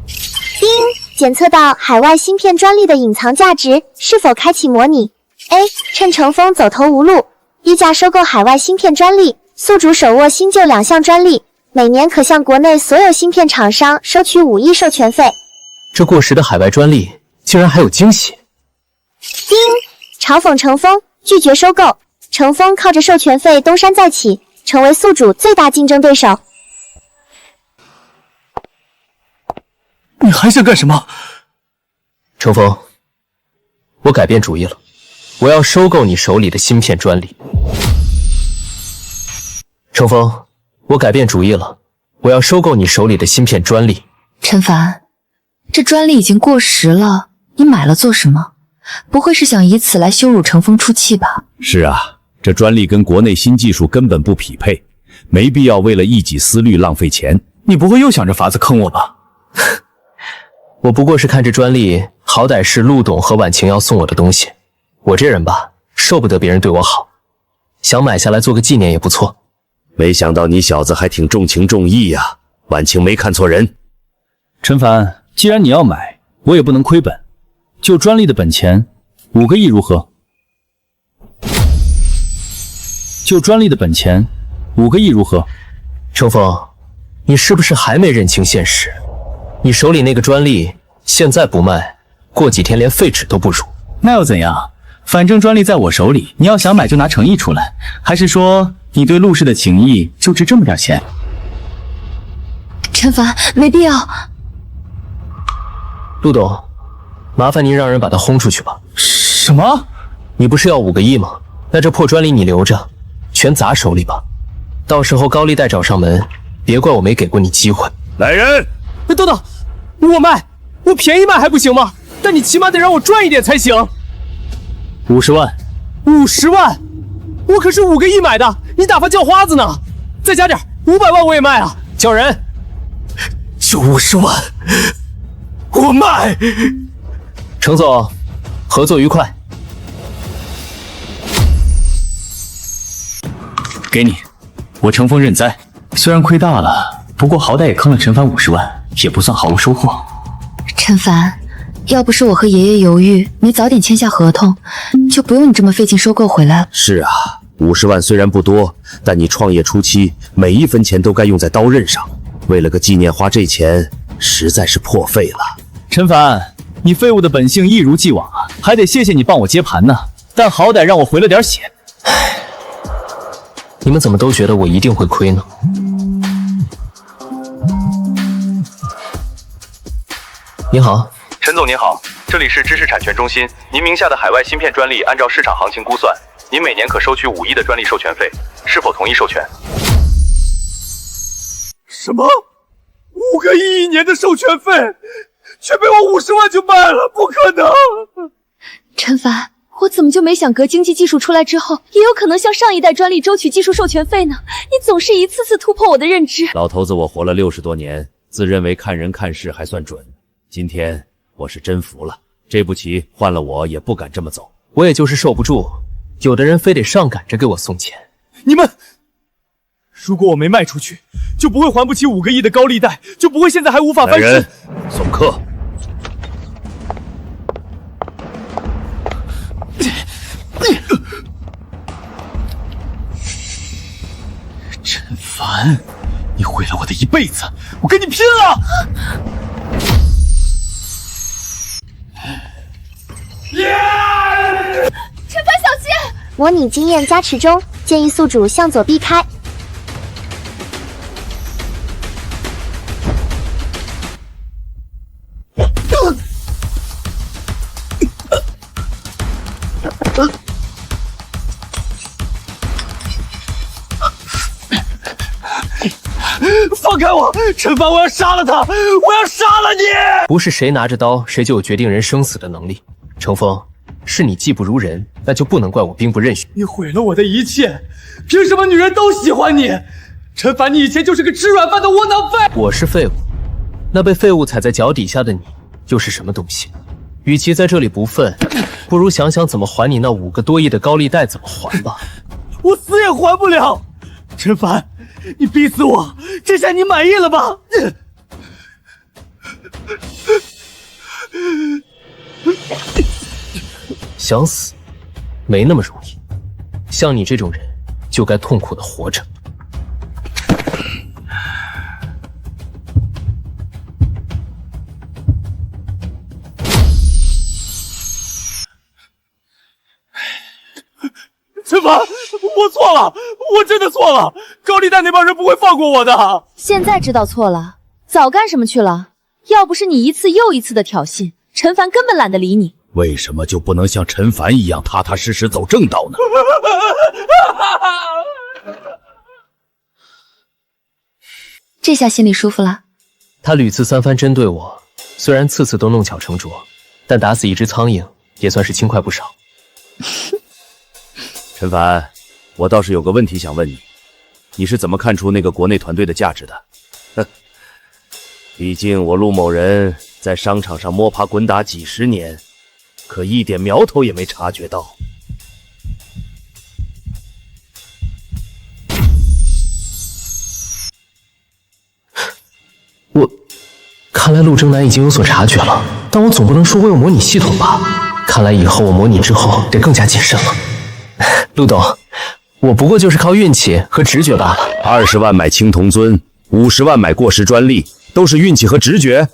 Speaker 5: 丁，检测到海外芯片专利的隐藏价值，是否开启模拟 A. 趁乘风走投无路，低价收购海外芯片专利，宿主手握新旧2项专利，每年可向国内所有芯片厂商收取5亿授权费。
Speaker 2: 这过时的海外专利竟然还有惊喜！
Speaker 5: 丁，嘲讽乘风，拒绝收购。乘风靠着授权费东山再起，成为宿主最大竞争对手。
Speaker 7: 你还想干什么？
Speaker 2: 乘风，我改变主意了，我要收购你手里的芯片专利。乘风，我改变主意了，我要收购你手里的芯片专利。
Speaker 11: 陈凡，这专利已经过时了，你买了做什么？不会是想以此来羞辱乘风出气吧？
Speaker 17: 是啊，这专利跟国内新技术根本不匹配，没必要为了一己私利浪费钱。
Speaker 7: 你不会又想着法子坑我吧？
Speaker 2: 我不过是看这专利好歹是陆董和婉晴要送我的东西，我这人吧，受不得别人对我好，想买下来做个纪念也不错。
Speaker 18: 没想到你小子还挺重情重义呀，婉晴没看错人。
Speaker 7: 陈凡，既然你要买，我也不能亏本，就专利的本钱5个亿如何？就专利的本钱5个亿如何？
Speaker 2: 乘风，你是不是还没认清现实？你手里那个专利现在不卖，过几天连废纸都不如。
Speaker 9: 那又怎样？反正专利在我手里，你要想买就拿诚意出来，还是说你对陆氏的情谊就值这么点钱？
Speaker 11: 陈凡，没必要。
Speaker 2: 陆董，麻烦您让人把他轰出去吧。
Speaker 7: 什么？
Speaker 2: 你不是要5个亿吗？那这破专利你留着，全砸手里吧。到时候高利贷找上门，别怪我没给过你机会。
Speaker 17: 来人！
Speaker 4: 等等，我卖，我便宜卖还不行吗？但你起码得让我赚一点才行。
Speaker 7: 50万
Speaker 4: ，50万，我可是5个亿买的，你打发叫花子呢？再加点，500万我也卖啊！叫人，
Speaker 2: 就50万，我卖。程总，合作愉快。
Speaker 9: 给你，我乘风认栽，虽然亏大了，不过好歹也坑了陈凡50万，也不算毫无收获。
Speaker 11: 陈凡，要不是我和爷爷犹豫，没早点签下合同，就不用你这么费劲收购回来了。
Speaker 18: 是啊，50万虽然不多，但你创业初期每一分钱都该用在刀刃上，为了个纪念花这钱实在是破费了。
Speaker 7: 陈凡，你废物的本性一如既往啊，还得谢谢你帮我接盘呢，但好歹让我回了点血。
Speaker 2: 你们怎么都觉得我一定会亏呢？您好，
Speaker 14: 陈总您好，这里是知识产权中心，您名下的海外芯片专利按照市场行情估算，您每年可收取5亿的专利授权费，是否同意授权？
Speaker 17: 什么？5个亿1年的授权费，却被我50万就卖了？不可能！
Speaker 1: 陈凡，我怎么就没想革经济技术出来之后，也有可能向上一代专利收取技术授权费呢？你总是一次次突破我的认知。
Speaker 18: 老头子，我活了60多年，自认为看人看事还算准，今天我是真服了。这步棋换了我也不敢这么走。
Speaker 2: 我也就是受不住，有的人非得上赶着给我送钱。
Speaker 4: 你们，如果我没卖出去，就不会还不起5个亿的高利贷，就不会现在还无法翻身。
Speaker 18: 送客。
Speaker 7: 陈凡，你毁了我的一辈子，我跟你拼了！
Speaker 5: 陈凡小心！模拟经验加持中，建议宿主向左避开。
Speaker 4: 放开我，陈凡！我要杀了他！我要杀了你！
Speaker 2: 不是谁拿着刀，谁就有决定人生死的能力。程峰，是你技不如人，那就不能怪我兵不刃血。
Speaker 4: 你毁了我的一切，凭什么女人都喜欢你？陈凡，你以前就是个吃软饭的窝囊废。
Speaker 2: 我是废物，那被废物踩在脚底下的你又是什么东西？与其在这里不忿，不如想想怎么还你那5个多亿的高利贷，怎么还吧。
Speaker 4: 我死也还不了。陈凡，你逼死我，这下你满意了吧？
Speaker 2: 想死，没那么容易。像你这种人，就该痛苦的活着。
Speaker 16: 陈凡，我错了，我真的错了。高利贷那帮人不会放过我的。
Speaker 3: 现在知道错了，早干什么去了？要不是你一次又一次的挑衅，陈凡根本懒得理你。
Speaker 17: 为什么就不能像陈凡一样踏踏实实走正道呢？
Speaker 11: 这下心里舒服了。
Speaker 2: 他屡次三番针对我，虽然次次都弄巧成拙，但打死一只苍蝇也算是轻快不少。
Speaker 18: 陈凡，我倒是有个问题想问你，你是怎么看出那个国内团队的价值的？哼，毕竟我陆某人在商场上摸爬滚打几十年，可一点苗头也没察觉到。
Speaker 2: 看来陆征南已经有所察觉了，但我总不能说我有模拟系统吧？看来以后我模拟之后得更加谨慎了。陆董，我不过就是靠运气和直觉罢了。
Speaker 18: 20万买青铜尊，50万买过时专利，都是运气和直觉。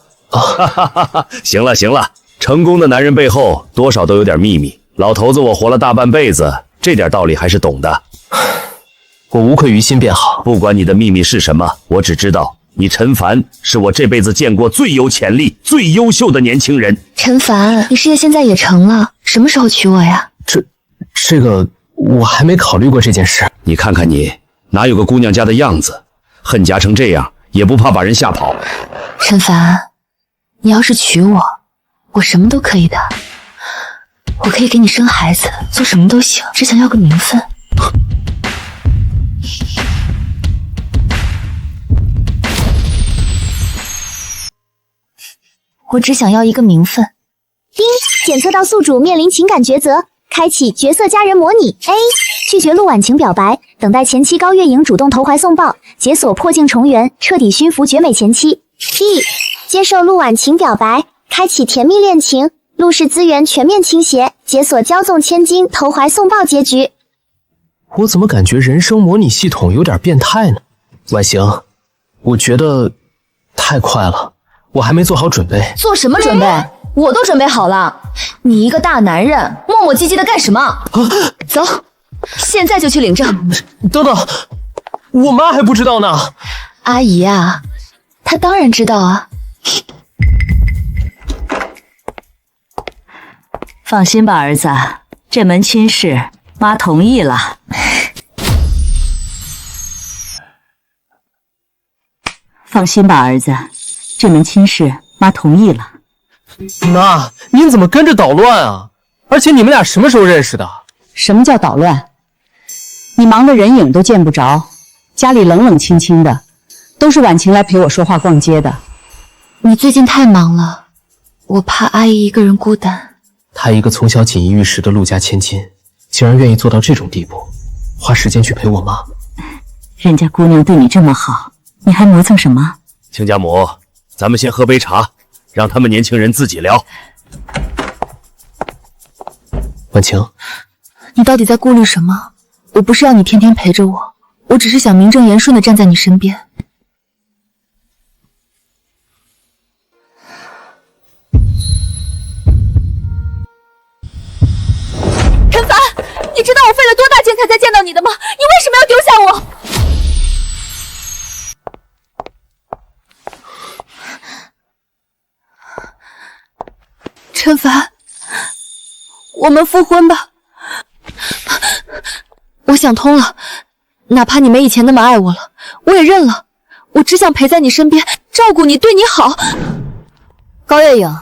Speaker 18: 行了行了，成功的男人背后多少都有点秘密。老头子我活了大半辈子，这点道理还是懂的。
Speaker 2: 我无愧于心便好。
Speaker 18: 不管你的秘密是什么，我只知道你陈凡是我这辈子见过最有潜力、最优秀的年轻人。
Speaker 11: 陈凡，你事业现在也成了，什么时候娶我呀？
Speaker 2: 这个我还没考虑过这件事。
Speaker 18: 你看看你，哪有个姑娘家的样子？恨家成这样，也不怕把人吓跑。
Speaker 11: 陈凡，你要是娶我，我什么都可以的。我可以给你生孩子，做什么都行，只想要个名分。我只想要一个名分。
Speaker 5: 丁，检测到宿主面临情感抉择，开启角色家人模拟。A， 拒绝陆婉晴表白，等待前妻高月莹主动投怀送抱，解锁破镜重圆，彻底驯服绝美前妻。B， 接受陆婉晴表白，开启甜蜜恋情，陆氏资源全面倾斜，解锁骄纵千金，投怀送抱结局。
Speaker 2: 我怎么感觉人生模拟系统有点变态呢？婉晴，我觉得太快了，我还没做好准备。
Speaker 1: 做什么准备？我都准备好了。你一个大男人，磨磨唧唧的干什么？走，现在就去领证。
Speaker 2: 等等，我妈还不知道呢。
Speaker 11: 阿姨啊，她当然知道啊。
Speaker 3: 放心吧，儿子，这门亲事妈同意了。放心吧，儿子，这门亲事妈同意了。
Speaker 2: 妈，您怎么跟着捣乱啊？而且你们俩什么时候认识的？
Speaker 3: 什么叫捣乱？你忙的人影都见不着，家里冷冷清清的，都是婉晴来陪我说话逛街的。
Speaker 11: 你最近太忙了，我怕阿姨一个人孤单。
Speaker 2: 她一个从小锦衣玉食的陆家千金，竟然愿意做到这种地步，花时间去陪我妈。
Speaker 3: 人家姑娘对你这么好，你还磨蹭什么？
Speaker 18: 亲家母，咱们先喝杯茶，让他们年轻人自己聊。
Speaker 2: 婉晴，
Speaker 11: 你到底在顾虑什么？我不是要你天天陪着我，我只是想名正言顺的站在你身边。
Speaker 1: 陈凡，你知道我费了多大劲才见到你的吗？你为什么要丢下我？
Speaker 11: 陈凡，我们复婚吧。我想通了，哪怕你没以前那么爱我了，我也认了。我只想陪在你身边，照顾你，对你好。
Speaker 1: 高月影，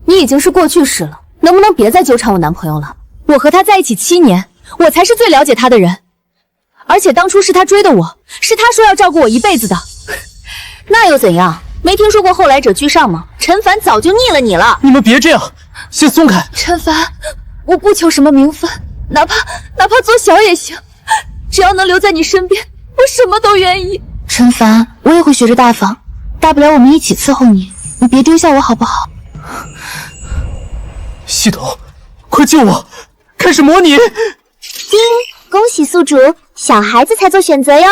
Speaker 1: 你已经是过去式了，能不能别再纠缠我男朋友了？
Speaker 3: 我和他在一起7年，我才是最了解他的人。而且当初是他追的我，是他说要照顾我一辈子的。
Speaker 1: 那又怎样？没听说过后来者居上吗？陈凡早就腻了你了。
Speaker 2: 你们别这样，先松开。
Speaker 11: 陈凡，我不求什么名分，哪怕做小也行，只要能留在你身边，我什么都愿意。陈凡，我也会学着大方，大不了我们一起伺候你，你别丢下我好不好？
Speaker 2: 系统，快救我！
Speaker 6: 开始模拟。
Speaker 5: 恭喜宿主，小孩子才做选择哟。